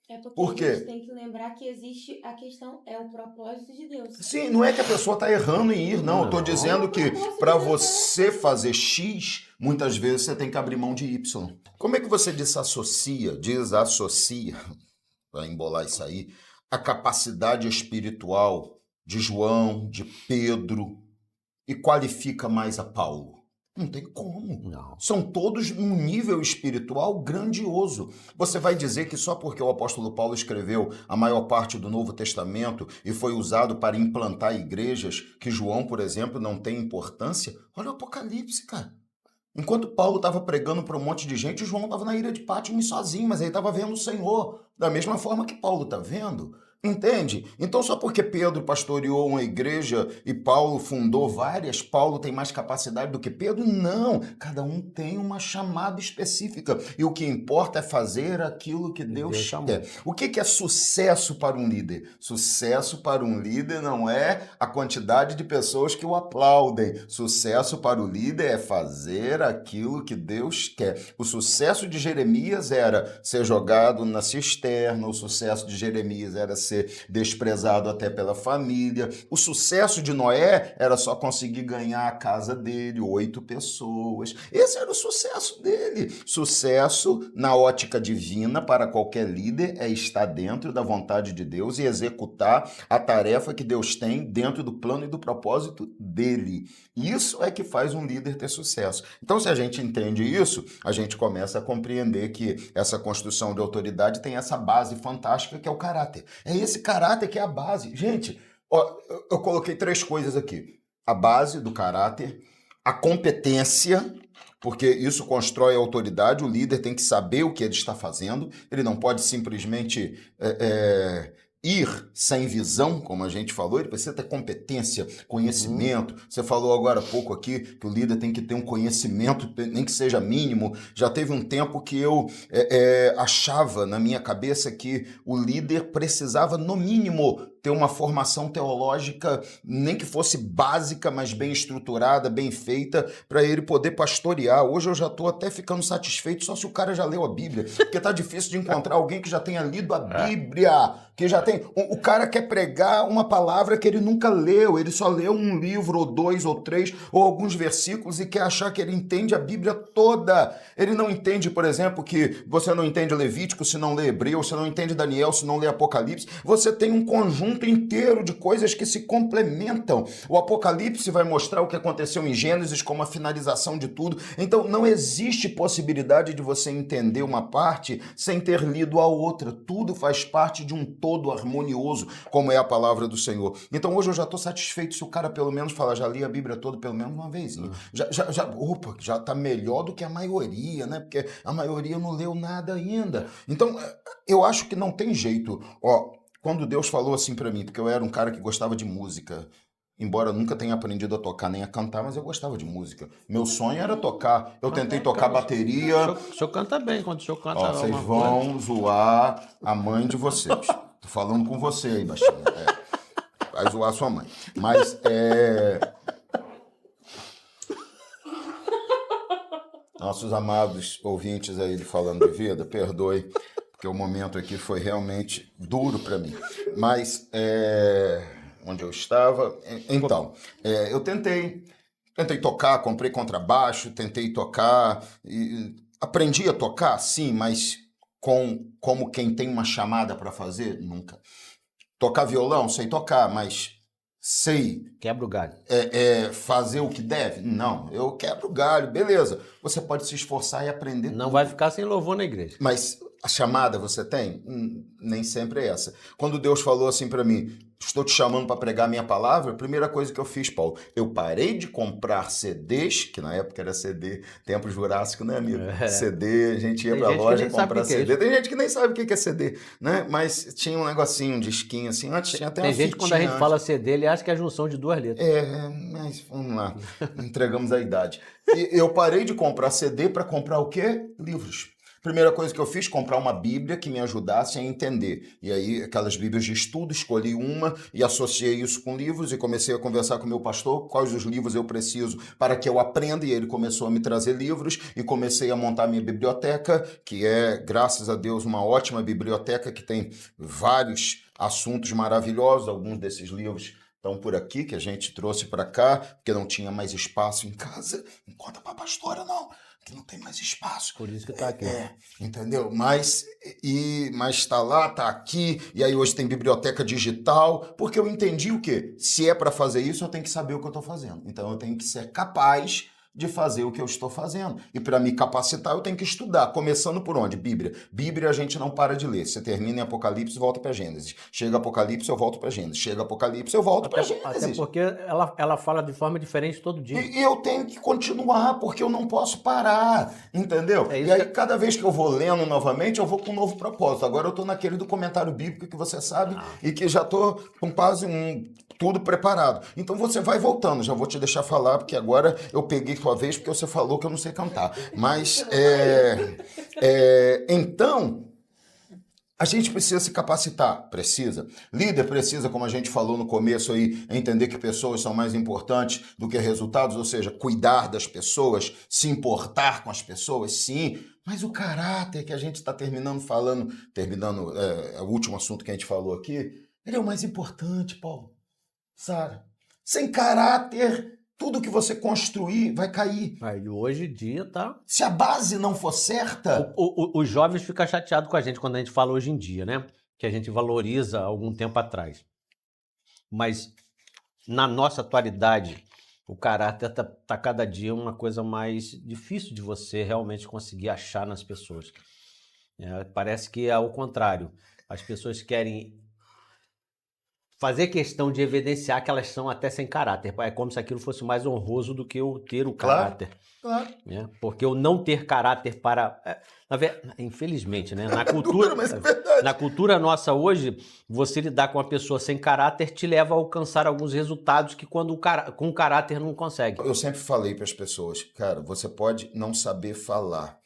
É porque Por quê? a gente tem que lembrar que existe a questão, é o propósito de Deus. Sim, não é que a pessoa está errando em ir, não. Eu estou dizendo que para você fazer X, muitas vezes você tem que abrir mão de Y. Como é que você desassocia, para embolar isso aí, a capacidade espiritual de João, de Pedro, e qualifica mais a Paulo? Não tem como. Não. São todos num nível espiritual grandioso. Você vai dizer que só porque o apóstolo Paulo escreveu a maior parte do Novo Testamento e foi usado para implantar igrejas, que João, por exemplo, não tem importância? Olha o Apocalipse, cara. Enquanto Paulo estava pregando para um monte de gente, João estava na ilha de Patmos sozinho, mas ele estava vendo o Senhor, da mesma forma que Paulo está vendo. Entende? Então, só porque Pedro pastoreou uma igreja e Paulo fundou várias, Paulo tem mais capacidade do que Pedro? Não. Cada um tem uma chamada específica. E o que importa é fazer aquilo que Deus quer. O que é sucesso para um líder? Sucesso para um líder não é a quantidade de pessoas que o aplaudem. Sucesso para o líder é fazer aquilo que Deus quer. O sucesso de Jeremias era ser jogado na cisterna, o sucesso de Jeremias era ser desprezado até pela família. O sucesso de Noé era só conseguir ganhar a casa dele, 8 pessoas. Esse era o sucesso dele. Sucesso na ótica divina para qualquer líder é estar dentro da vontade de Deus e executar a tarefa que Deus tem dentro do plano e do propósito dele. Isso é que faz um líder ter sucesso. Então, se a gente entende isso, a gente começa a compreender que essa construção de autoridade tem essa base fantástica que é o caráter. É esse caráter que é a base. Gente, ó, eu coloquei 3 coisas aqui. A base do caráter, a competência, porque isso constrói a autoridade, o líder tem que saber o que ele está fazendo, ele não pode simplesmente ir sem visão, como a gente falou, ele precisa ter competência, conhecimento. Você falou agora há pouco aqui que o líder tem que ter um conhecimento, nem que seja mínimo. Já teve um tempo que eu achava na minha cabeça que o líder precisava, no mínimo, ter uma formação teológica, nem que fosse básica, mas bem estruturada, bem feita, para ele poder pastorear. Hoje eu já estou até ficando satisfeito só se o cara já leu a Bíblia, porque tá difícil de encontrar alguém que já tenha lido a Bíblia, que já tem... O cara quer pregar uma palavra que ele nunca leu, ele só leu um livro, ou 2, ou 3, ou alguns versículos e quer achar que ele entende a Bíblia toda. Ele não entende, por exemplo, que você não entende Levítico se não lê Hebreu, você não entende Daniel se não lê Apocalipse. Você tem um conjunto inteiro de coisas que se complementam. O Apocalipse vai mostrar o que aconteceu em Gênesis como a finalização de tudo. Então, não existe possibilidade de você entender uma parte sem ter lido a outra. Tudo faz parte de um todo harmonioso, como é a palavra do Senhor. Então, hoje eu já estou satisfeito se o cara pelo menos falar, já li a Bíblia toda pelo menos uma vez. Já está melhor do que a maioria, né? Porque a maioria não leu nada ainda. Então, eu acho que não tem jeito. Ó, quando Deus falou assim pra mim, porque eu era um cara que gostava de música, embora eu nunca tenha aprendido a tocar nem a cantar, mas eu gostava de música. Meu sonho era tocar. Eu tentei tocar bateria. O senhor canta bem, quando o senhor canta... Ó, vocês vão zoar a mãe de vocês. Tô falando com você aí, baixinho. Vai zoar sua mãe. Mas, nossos amados ouvintes aí de Falando de Vida, perdoe, porque o momento aqui foi realmente duro para mim. Mas, onde eu estava... Então, eu tentei tocar, comprei contrabaixo, tentei tocar, aprendi a tocar, sim, mas como quem tem uma chamada para fazer, nunca. Tocar violão, sei tocar, mas sei... Quebra o galho. Fazer o que deve? Não, eu quebro o galho, beleza. Você pode se esforçar e aprender Não tudo. vai ficar sem louvor na igreja. Mas a chamada você tem? Nem sempre é essa. Quando Deus falou assim para mim, estou te chamando para pregar minha palavra, a primeira coisa que eu fiz, Paulo, eu parei de comprar CDs, que na época era CD, tempo jurássico, né, amigo? CD, a gente ia pra loja comprar CD. Tem gente que nem sabe o que é CD, né? Mas tinha um negocinho, um disquinho assim, antes tinha até uma Tem gente, quando a gente fala CD, ele acha que é a junção de 2 letras. Mas vamos lá, entregamos a idade. E eu parei de comprar CD para comprar o quê? Livros. Primeira coisa que eu fiz, comprar uma Bíblia que me ajudasse a entender. E aí, aquelas Bíblias de estudo, escolhi uma e associei isso com livros e comecei a conversar com o meu pastor quais os livros eu preciso para que eu aprenda. E ele começou a me trazer livros e comecei a montar minha biblioteca, que é, graças a Deus, uma ótima biblioteca que tem vários assuntos maravilhosos. Alguns desses livros estão por aqui, que a gente trouxe para cá, porque não tinha mais espaço em casa. Não conta para a pastora, não, que não tem mais espaço. Por isso que tá aqui. Entendeu? Mas tá lá, tá aqui, e aí hoje tem biblioteca digital, porque eu entendi o quê? Se é para fazer isso, eu tenho que saber o que eu estou fazendo. Então eu tenho que ser capaz de fazer o que eu estou fazendo. E para me capacitar, eu tenho que estudar. Começando por onde? Bíblia. Bíblia a gente não para de ler. Você termina em Apocalipse, volta para Gênesis. Chega Apocalipse, eu volto para Gênesis. Chega Apocalipse, eu volto para Gênesis. Até porque ela fala de forma diferente todo dia. E eu tenho que continuar, porque eu não posso parar, entendeu? E aí, cada vez que eu vou lendo novamente, eu vou com um novo propósito. Agora eu estou naquele do comentário bíblico que você sabe e que já estou com quase tudo preparado. Então você vai voltando, já vou te deixar falar, porque agora eu peguei tua vez, porque você falou que eu não sei cantar. Mas, então, a gente precisa se capacitar, precisa. Líder precisa, como a gente falou no começo aí, entender que pessoas são mais importantes do que resultados, ou seja, cuidar das pessoas, se importar com as pessoas, sim. Mas o caráter que a gente está terminando, o último assunto que a gente falou aqui, ele é o mais importante, Paulo. Sara, sem caráter, tudo que você construir vai cair. Aí hoje em dia tá... Se a base não for certa... Os jovens ficam chateados com a gente quando a gente fala hoje em dia, né? Que a gente valoriza algum tempo atrás. Mas na nossa atualidade, o caráter tá cada dia uma coisa mais difícil de você realmente conseguir achar nas pessoas. Parece que é ao contrário. As pessoas querem fazer questão de evidenciar que elas são até sem caráter. É como se aquilo fosse mais honroso do que eu ter o caráter. Claro. Porque eu não ter caráter para... Infelizmente, né? Na cultura nossa hoje, você lidar com uma pessoa sem caráter te leva a alcançar alguns resultados que quando com caráter não consegue. Eu sempre falei para as pessoas, cara, você pode não saber falar,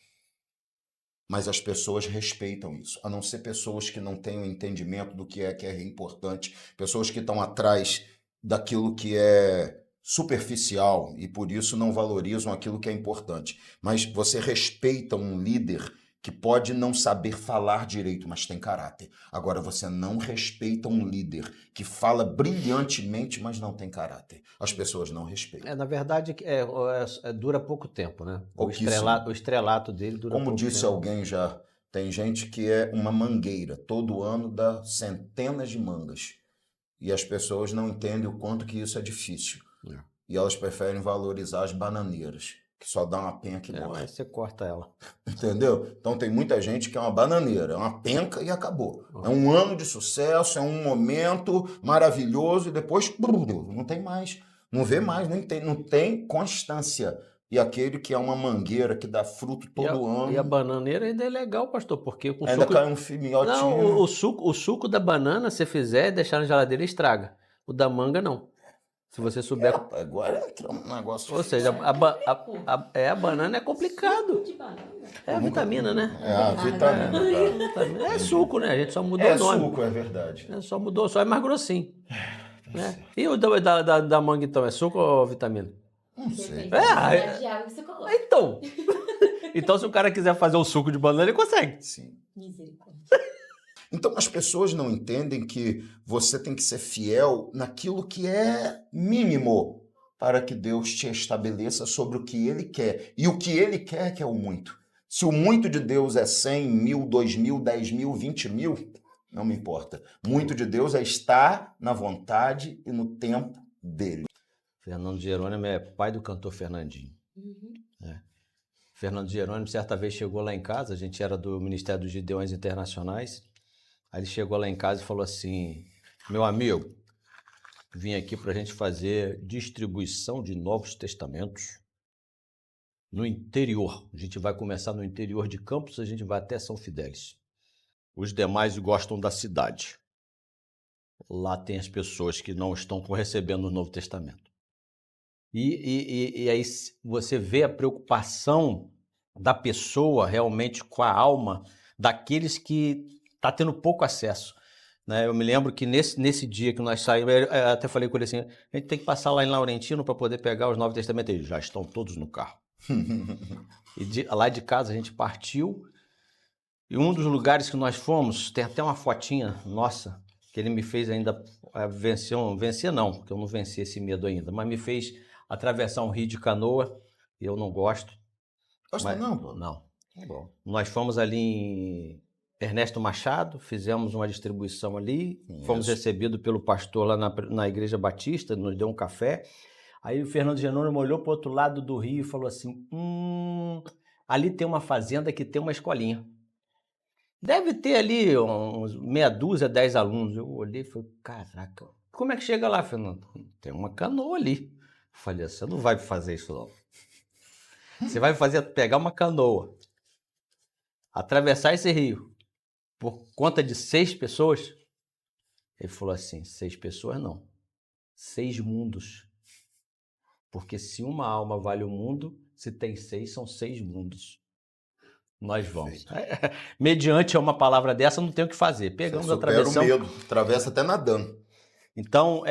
mas as pessoas respeitam isso, a não ser pessoas que não têm o entendimento do que é importante, pessoas que estão atrás daquilo que é superficial e por isso não valorizam aquilo que é importante. Mas você respeita um líder que pode não saber falar direito, mas tem caráter. Agora, você não respeita um líder que fala brilhantemente, mas não tem caráter. As pessoas não respeitam. Na verdade, dura pouco tempo, né? O estrelato dele dura pouco tempo. Como disse alguém já, tem gente que é uma mangueira. Todo ano dá centenas de mangas. E as pessoas não entendem o quanto que isso é difícil. E elas preferem valorizar as bananeiras, que só dá uma penca e morre. Mas você corta ela. Entendeu? Então tem muita gente que é uma bananeira, é uma penca e acabou. É um ano de sucesso, é um momento maravilhoso e depois não tem mais. Não vê mais, não tem constância. E aquele que é uma mangueira que dá fruto todo ano. E a bananeira ainda é legal, pastor, porque com ainda cai um fimiotinho. Não, o suco da banana, se fizer, deixar na geladeira, estraga. O da manga, não. Se você souber... Agora entra um negócio... Ou seja, a banana é complicado. É a vitamina, né? É a vitamina. É suco, né? A gente só mudou o nome. É suco, é verdade. Só é mais grossinho. Né? E o da manga, então, é suco ou vitamina? Não sei. De água que você coloca. Então, se o cara quiser fazer o suco de banana, ele consegue. Sim. Misericórdia. Então, as pessoas não entendem que você tem que ser fiel naquilo que é mínimo para que Deus te estabeleça sobre o que Ele quer. E o que Ele quer que é o muito. Se o muito de Deus é 100 mil, 2 mil, 10 mil, 20 mil, não me importa. Muito de Deus é estar na vontade e no tempo dele. Fernando Jerônimo é pai do cantor Fernandinho. Fernando Jerônimo, certa vez, chegou lá em casa, a gente era do Ministério dos Gideões Internacionais. Aí ele chegou lá em casa e falou assim: meu amigo, vim aqui para a gente fazer distribuição de Novos Testamentos no interior. A gente vai começar no interior de Campos, a gente vai até São Fidélis. Os demais gostam da cidade. Lá tem as pessoas que não estão recebendo o Novo Testamento. E aí você vê a preocupação da pessoa realmente com a alma daqueles que está tendo pouco acesso. Né? Eu me lembro que nesse dia que nós saímos, eu até falei com ele assim, a gente tem que passar lá em Laurentino para poder pegar os Novos Testamentos. Eles já estão todos no carro. Lá de casa a gente partiu e um dos lugares que nós fomos, tem até uma fotinha nossa, que ele me fez ainda vencer não, porque eu não venci esse medo ainda, mas me fez atravessar um rio de canoa, e eu não gosto. Gosta não, pô? Não. Bom. Nós fomos ali em Ernesto Machado, fizemos uma distribuição ali, fomos recebidos pelo pastor lá na Igreja Batista, nos deu um café. Aí o Fernando Jerônimo olhou para o outro lado do rio e falou assim, ali tem uma fazenda que tem uma escolinha. Deve ter ali uns meia dúzia, 10 alunos. Eu olhei e falei, caraca, como é que chega lá, Fernando? Tem uma canoa ali. Eu falei, você não vai fazer isso não. Você vai pegar uma canoa, atravessar esse rio, por conta de 6 pessoas? Ele falou assim, 6 pessoas não, 6 mundos. Porque se uma alma vale o mundo, se tem 6, são 6 mundos. Nós vamos. Mediante uma palavra dessa, não tem o que fazer. Pegamos, atravessamos. Supera o medo, atravessa até nadando. Então,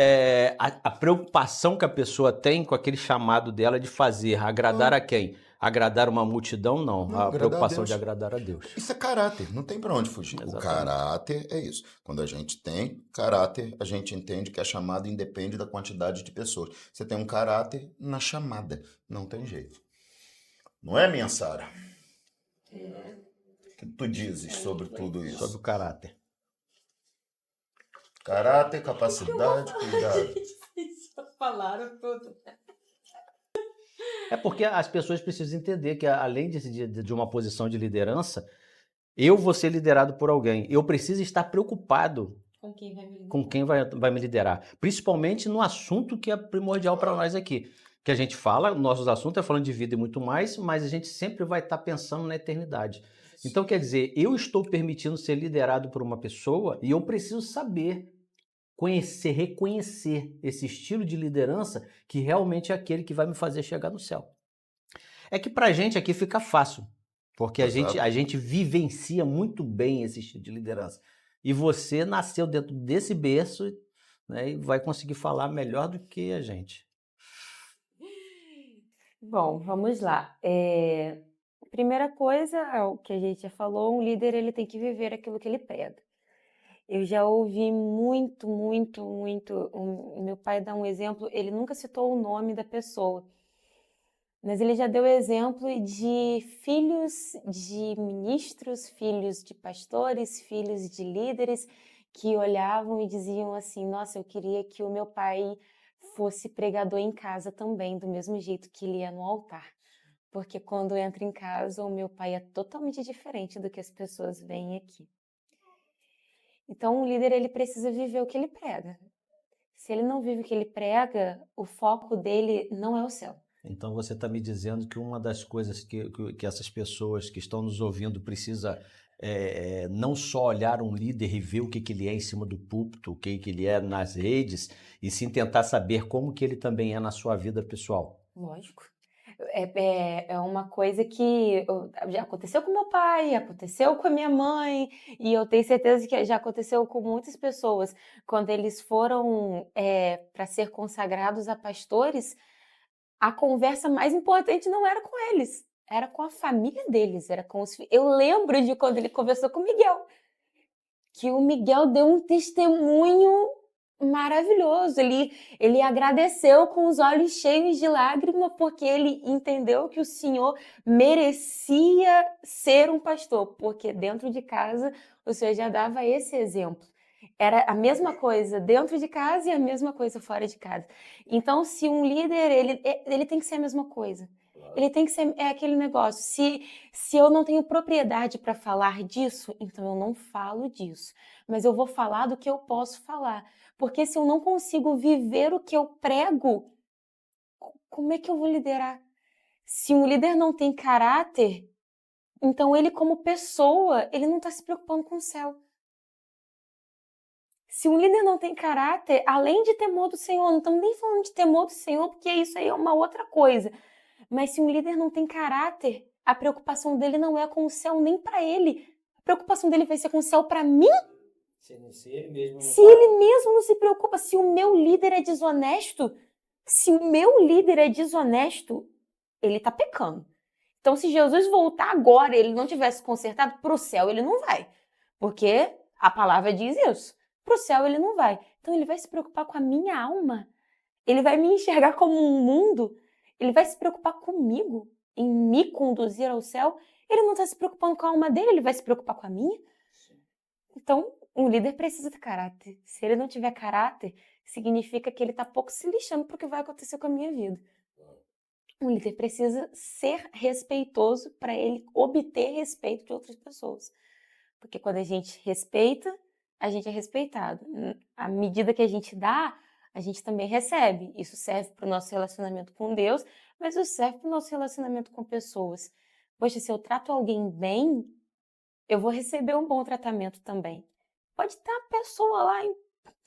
a preocupação que a pessoa tem com aquele chamado dela de fazer, agradar a quem? Agradar uma multidão, não. A preocupação de agradar a Deus. Isso é caráter, não tem para onde fugir. Exatamente. O caráter é isso. Quando a gente tem caráter, a gente entende que a chamada independe da quantidade de pessoas. Você tem um caráter na chamada, não tem jeito. Não é, minha Sara? O que tu dizes sobre tudo isso? Sobre o caráter. Caráter, capacidade, cuidado. Falaram tudo. É porque as pessoas precisam entender que, além de uma posição de liderança, eu vou ser liderado por alguém. Eu preciso estar preocupado com quem vai me liderar. Principalmente no assunto que é primordial para nós aqui. Que a gente fala, nossos assuntos é falando de vida e muito mais, mas a gente sempre vai estar pensando na eternidade. Então, quer dizer, eu estou permitindo ser liderado por uma pessoa e eu preciso saber, conhecer, reconhecer esse estilo de liderança que realmente é aquele que vai me fazer chegar no céu. É que pra gente aqui fica fácil, porque a gente vivencia muito bem esse estilo de liderança. E você nasceu dentro desse berço, né, e vai conseguir falar melhor do que a gente. Bom, vamos lá. Primeira coisa, é o que a gente já falou, um líder ele tem que viver aquilo que ele prega. Eu já ouvi muito, meu pai dá um exemplo, ele nunca citou o nome da pessoa, mas ele já deu exemplo de filhos de ministros, filhos de pastores, filhos de líderes que olhavam e diziam assim, nossa, eu queria que o meu pai fosse pregador em casa também, do mesmo jeito que ele é no altar. Porque quando entra em casa, o meu pai é totalmente diferente do que as pessoas veem aqui. Então, o líder, ele precisa viver o que ele prega. Se ele não vive o que ele prega, o foco dele não é o céu. Então, você está me dizendo que uma das coisas que essas pessoas que estão nos ouvindo precisa não só olhar um líder e ver o que ele é em cima do púlpito, o que ele é nas redes, e sim tentar saber como que ele também é na sua vida pessoal. Lógico. É uma coisa que já aconteceu com meu pai, aconteceu com a minha mãe, e eu tenho certeza que já aconteceu com muitas pessoas. Quando eles foram para ser consagrados a pastores, a conversa mais importante não era com eles, era com a família deles, era com os filhos. Eu lembro de quando ele conversou com o Miguel, que o Miguel deu um testemunho maravilhoso. Ele agradeceu com os olhos cheios de lágrima porque ele entendeu que o Senhor merecia ser um pastor, porque dentro de casa o Senhor já dava esse exemplo. Era a mesma coisa dentro de casa e a mesma coisa fora de casa. Então, se um líder, ele tem que ser a mesma coisa. Ele tem que ser aquele negócio. Se eu não tenho propriedade para falar disso, então eu não falo disso. Mas eu vou falar do que eu posso falar. Porque se eu não consigo viver o que eu prego, como é que eu vou liderar? Se um líder não tem caráter, então ele como pessoa, ele não está se preocupando com o céu. Se um líder não tem caráter, além de temor do Senhor, não estamos nem falando de temor do Senhor, porque isso aí é uma outra coisa. Mas se um líder não tem caráter, a preocupação dele não é com o céu nem para ele. A preocupação dele vai ser com o céu para mim? Se ele mesmo não se preocupa, se o meu líder é desonesto, ele está pecando. Então, se Jesus voltar agora e ele não tivesse consertado, para o céu ele não vai. Porque a palavra diz isso. Para o céu ele não vai. Então, ele vai se preocupar com a minha alma. Ele vai me enxergar como um mundo. Ele vai se preocupar comigo, em me conduzir ao céu. Ele não está se preocupando com a alma dele, ele vai se preocupar com a minha. Então, um líder precisa ter caráter. Se ele não tiver caráter, significa que ele está pouco se lixando para o que vai acontecer com a minha vida. Um líder precisa ser respeitoso para ele obter respeito de outras pessoas. Porque quando a gente respeita, a gente é respeitado. À medida que a gente dá, a gente também recebe. Isso serve para o nosso relacionamento com Deus, mas isso serve para o nosso relacionamento com pessoas. Poxa, se eu trato alguém bem, eu vou receber um bom tratamento também. Pode estar a pessoa lá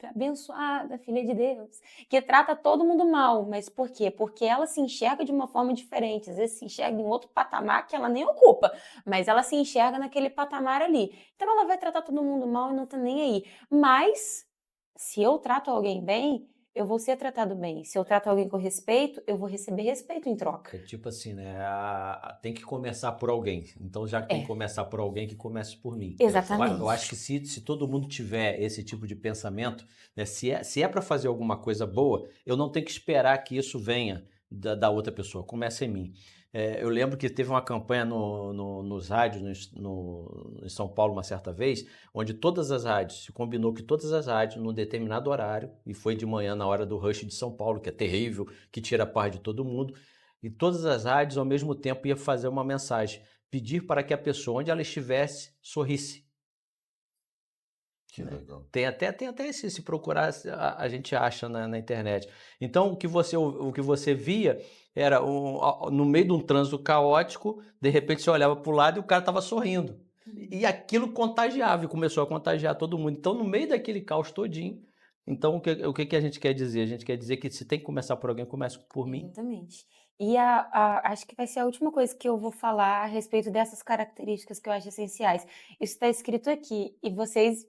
abençoada, filha de Deus, que trata todo mundo mal, mas por quê? Porque ela se enxerga de uma forma diferente, às vezes se enxerga em outro patamar que ela nem ocupa, mas ela se enxerga naquele patamar ali. Então ela vai tratar todo mundo mal e não tá nem aí. Mas, se eu trato alguém bem, eu vou ser tratado bem. Se eu trato alguém com respeito, eu vou receber respeito em troca. É tipo assim, né? Tem que começar por alguém. Então, já que tem que começar por alguém, que comece por mim. Exatamente. Eu acho que se todo mundo tiver esse tipo de pensamento, né? Se é para fazer alguma coisa boa, eu não tenho que esperar que isso venha da outra pessoa. Começa em mim. Eu lembro que teve uma campanha nos rádios em São Paulo uma certa vez, onde todas as rádios, se combinou que todas as rádios, num determinado horário, e foi de manhã na hora do rush de São Paulo, que é terrível, que tira a paz de todo mundo, e todas as rádios ao mesmo tempo ia fazer uma mensagem, pedir para que a pessoa, onde ela estivesse, sorrisse. Que legal. Tem até se procurar, a gente acha na internet. Então, o que você via era no meio de um trânsito caótico, de repente você olhava para o lado e o cara estava sorrindo. E aquilo contagiava, e começou a contagiar todo mundo. Então, no meio daquele caos todinho, então o que a gente quer dizer? A gente quer dizer que se tem que começar por alguém, comece por mim. Exatamente. E acho que vai ser a última coisa que eu vou falar a respeito dessas características que eu acho essenciais. Isso está escrito aqui, e vocês,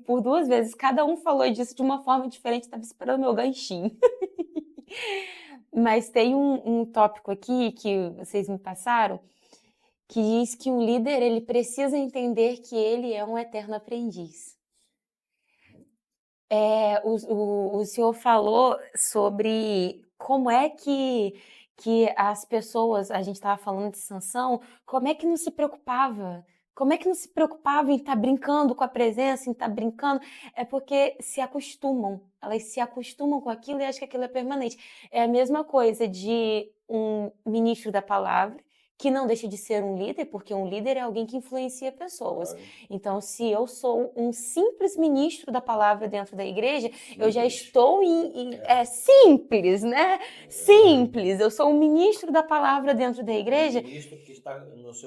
por 2 vezes, cada um falou disso de uma forma diferente, estava esperando meu ganchinho. Mas tem um tópico aqui que vocês me passaram, que diz que um líder ele precisa entender que ele é um eterno aprendiz. O senhor falou sobre como é que as pessoas, a gente estava falando de Sansão, como é que não se preocupava? Como é que não se preocupava em estar brincando com a presença, em estar brincando? É porque se acostumam, elas se acostumam com aquilo e acham que aquilo é permanente. É a mesma coisa de um ministro da palavra, que não deixa de ser um líder, porque um líder é alguém que influencia pessoas. Então, se eu sou um simples ministro da palavra dentro da igreja, eu já estou simples, né? Simples. Eu sou um ministro da palavra dentro da igreja. Um ministro que está nos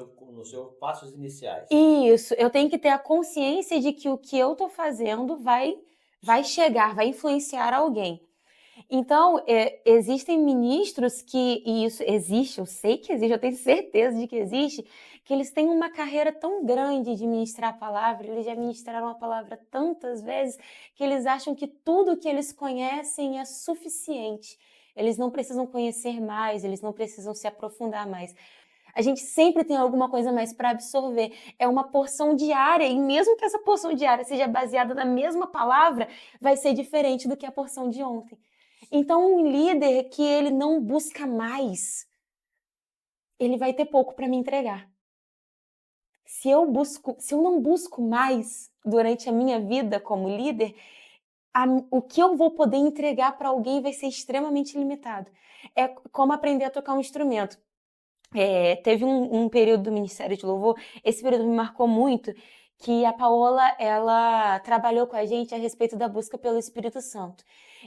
seus passos iniciais. Isso. Eu tenho que ter a consciência de que o que eu estou fazendo vai chegar, vai influenciar alguém. Então, existem ministros e isso existe, eu sei que existe, eu tenho certeza de que existe, que eles têm uma carreira tão grande de ministrar a palavra, eles já ministraram a palavra tantas vezes, que eles acham que tudo que eles conhecem é suficiente. Eles não precisam conhecer mais, eles não precisam se aprofundar mais. A gente sempre tem alguma coisa mais para absorver. É uma porção diária, e mesmo que essa porção diária seja baseada na mesma palavra, vai ser diferente do que a porção de ontem. Então, um líder que ele não busca mais, ele vai ter pouco para me entregar. Se eu não busco mais durante a minha vida como líder, o que eu vou poder entregar para alguém vai ser extremamente limitado. É como aprender a tocar um instrumento. Teve um período do Ministério de Louvor, esse período me marcou muito, que a Paola, ela trabalhou com a gente a respeito da busca pelo Espírito Santo.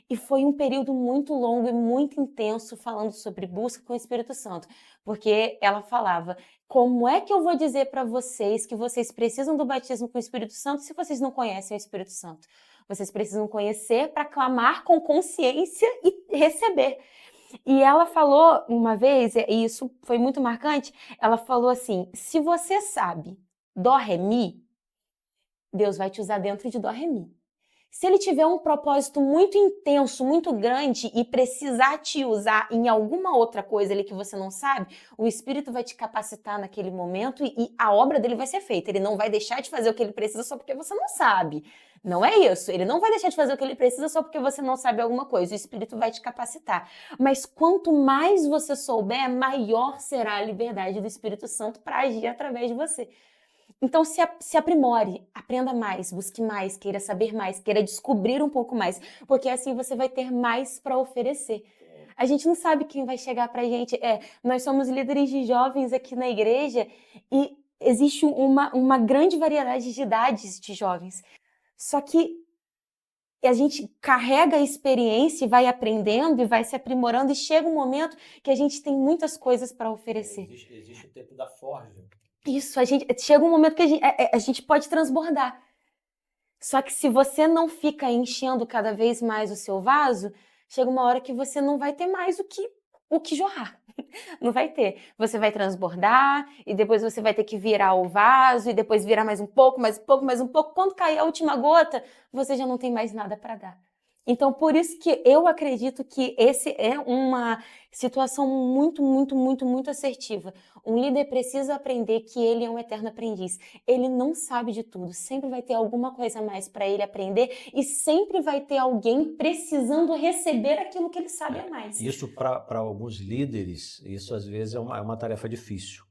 E foi um período muito longo e muito intenso falando sobre busca com o Espírito Santo, porque ela falava, como é que eu vou dizer para vocês que vocês precisam do batismo com o Espírito Santo se vocês não conhecem o Espírito Santo? Vocês precisam conhecer para clamar com consciência e receber. E ela falou uma vez, e isso foi muito marcante, ela falou assim, se você sabe Dó, Ré, Mi, Deus vai te usar dentro de Dó, Ré, Mi. Se ele tiver um propósito muito intenso, muito grande e precisar te usar em alguma outra coisa ali que você não sabe, o Espírito vai te capacitar naquele momento e a obra dele vai ser feita. Ele não vai deixar de fazer o que ele precisa só porque você não sabe. Não é isso. Ele não vai deixar de fazer o que ele precisa só porque você não sabe alguma coisa. O Espírito vai te capacitar. Mas quanto mais você souber, maior será a liberdade do Espírito Santo para agir através de você. Então se aprimore, aprenda mais, busque mais, queira saber mais, queira descobrir um pouco mais, porque assim você vai ter mais para oferecer. A gente não sabe quem vai chegar pra gente. Nós somos líderes de jovens aqui na igreja e existe uma grande variedade de idades de jovens. Só que a gente carrega a experiência e vai aprendendo e vai se aprimorando e chega um momento que a gente tem muitas coisas para oferecer. Existe o tempo da forja. Isso, chega um momento que a gente pode transbordar. Só que se você não fica enchendo cada vez mais o seu vaso, chega uma hora que você não vai ter mais o que jorrar. Não vai ter. Você vai transbordar e depois você vai ter que virar o vaso e depois virar mais um pouco, mais um pouco, mais um pouco. Quando cair a última gota, você já não tem mais nada para dar. Então, por isso que eu acredito que esse é uma situação muito, muito, muito, muito assertiva. Um líder precisa aprender que ele é um eterno aprendiz. Ele não sabe de tudo. Sempre vai ter alguma coisa a mais para ele aprender e sempre vai ter alguém precisando receber aquilo que ele sabe a mais. Isso para alguns líderes, isso às vezes é uma tarefa difícil.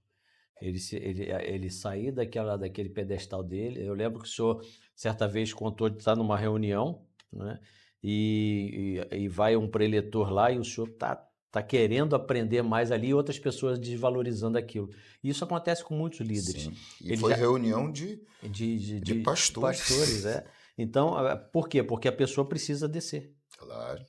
Ele sair daquele pedestal dele. Eu lembro que o senhor, certa vez, contou de estar numa reunião, né? E vai um preletor lá e o senhor tá querendo aprender mais ali e outras pessoas desvalorizando aquilo. Isso acontece com muitos líderes. Sim. E foi reunião de pastores. Pastores, é. Então, por quê? Porque a pessoa precisa descer. Claro.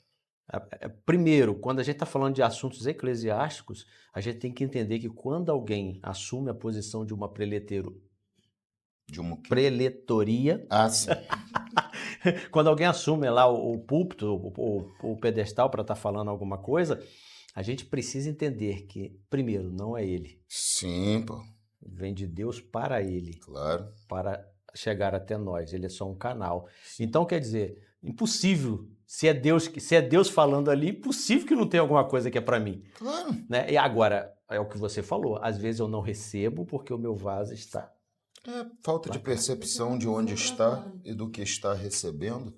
Primeiro, quando a gente está falando de assuntos eclesiásticos, a gente tem que entender que quando alguém assume a posição de uma preletoria, sim. quando alguém assume lá o púlpito, o pedestal para estar falando alguma coisa, a gente precisa entender que, primeiro, não é ele. Sim, pô. Vem de Deus para ele. Claro. Para chegar até nós. Ele é só um canal. Então, quer dizer, impossível. Se é Deus falando ali, impossível que não tenha alguma coisa que é para mim. Claro. Né? E agora, é o que você falou. Às vezes eu não recebo porque o meu vaso está... Falta de percepção de onde está e do que está recebendo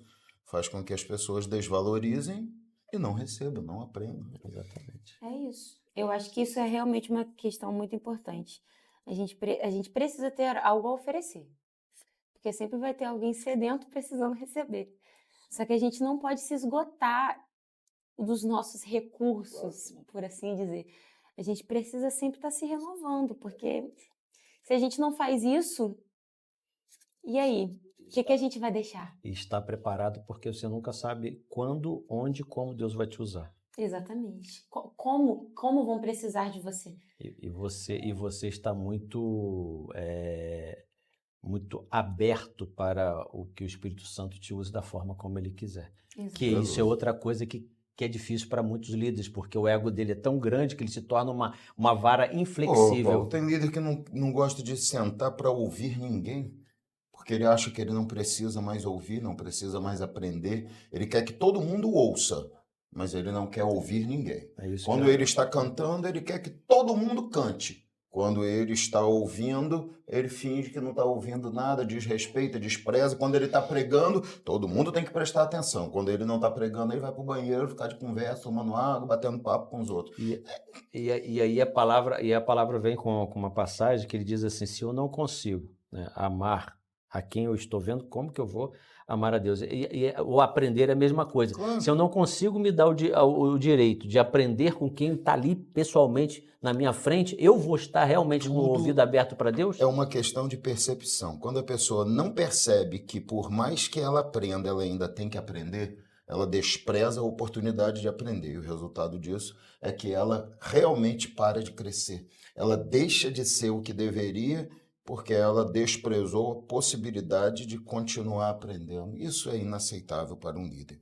faz com que as pessoas desvalorizem e não recebam, não aprendam. Exatamente. É isso. Eu acho que isso é realmente uma questão muito importante. A gente precisa ter algo a oferecer. Porque sempre vai ter alguém sedento precisando receber. Só que a gente não pode se esgotar dos nossos recursos, por assim dizer. A gente precisa sempre estar se renovando, porque se a gente não faz isso, e aí? O que a gente vai deixar? E estar preparado, porque você nunca sabe quando, onde, como Deus vai te usar. Exatamente. Como vão precisar de você? E você está muito aberto para o que o Espírito Santo te use da forma como ele quiser. Exatamente. Que isso é outra coisa que é difícil para muitos líderes, porque o ego dele é tão grande que ele se torna uma vara inflexível. Paulo, tem líder que não gosta de sentar para ouvir ninguém, porque ele acha que ele não precisa mais ouvir, não precisa mais aprender. Ele quer que todo mundo ouça, mas ele não quer ouvir ninguém. Quando ele está cantando, ele quer que todo mundo cante. Quando ele está ouvindo, ele finge que não está ouvindo nada, desrespeita, despreza. Quando ele está pregando, todo mundo tem que prestar atenção. Quando ele não está pregando, ele vai para o banheiro, ficar de conversa, tomando água, batendo papo com os outros. E aí a palavra vem com uma passagem que ele diz assim: se eu não consigo, né, amar a quem eu estou vendo, como que eu vou amar a Deus? O aprender é a mesma coisa. Claro. Se eu não consigo me dar o direito de aprender com quem está ali pessoalmente na minha frente, eu vou estar realmente com o ouvido aberto para Deus? É uma questão de percepção. Quando a pessoa não percebe que por mais que ela aprenda, ela ainda tem que aprender, ela despreza a oportunidade de aprender. E o resultado disso é que ela realmente para de crescer. Ela deixa de ser o que deveria porque ela desprezou a possibilidade de continuar aprendendo. Isso é inaceitável para um líder.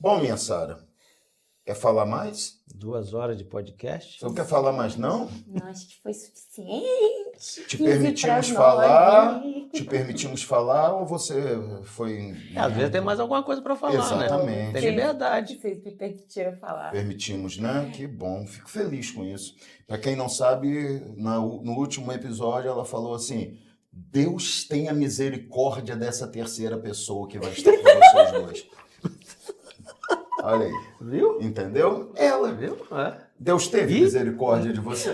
Bom, minha Sara, quer falar mais? 2 horas de podcast? Você não quer falar mais, não? Não, acho que foi suficiente. Te permitimos falar ou você foi... Às vezes tem mais alguma coisa para falar, Exatamente. né? Tem liberdade. Vocês me permitiram falar. Permitimos, né? Que bom, fico feliz com isso. Para quem não sabe, no último episódio ela falou assim: Deus tenha misericórdia dessa terceira pessoa que vai estar com vocês dois. Olha aí. Viu? Entendeu? Ela. Viu? Deus teve misericórdia de você?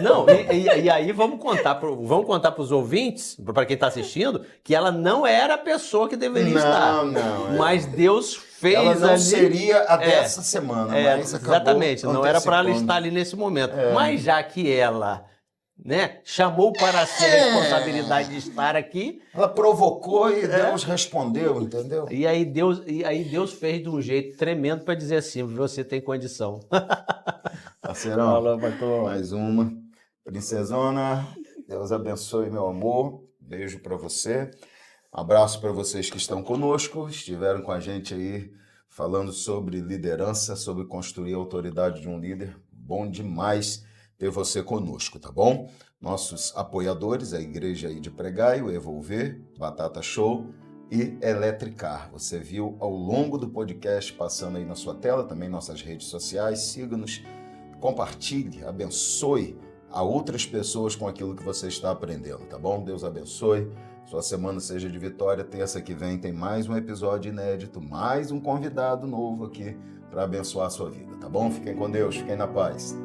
Não, e aí vamos contar para os ouvintes, para quem está assistindo, que ela não era a pessoa que deveria estar. Não. Mas Deus fez ela não ali... seria a dessa semana, mas acabou exatamente, não era para ela antecipando. estar ali nesse momento. Mas já que ela, né, chamou para si a responsabilidade de estar aqui... Ela provocou e Deus respondeu, entendeu? E aí Deus fez de um jeito tremendo para dizer assim, você tem condição. Parceirão, Falou, pastor. mais uma. Princesona, Deus abençoe, meu amor. Beijo para você. Abraço para vocês que estão conosco, estiveram com a gente aí falando sobre liderança, sobre construir a autoridade de um líder. Bom demais ter você conosco, tá bom? Nossos apoiadores, a Igreja aí de Pregaio, Evolver, Batata Show e Eletricar. Você viu ao longo do podcast passando aí na sua tela, também nossas redes sociais. Siga-nos, compartilhe, abençoe a outras pessoas com aquilo que você está aprendendo, tá bom? Deus abençoe. Sua semana seja de vitória. Terça que vem tem mais um episódio inédito, mais um convidado novo aqui para abençoar a sua vida, tá bom? Fiquem com Deus, fiquem na paz.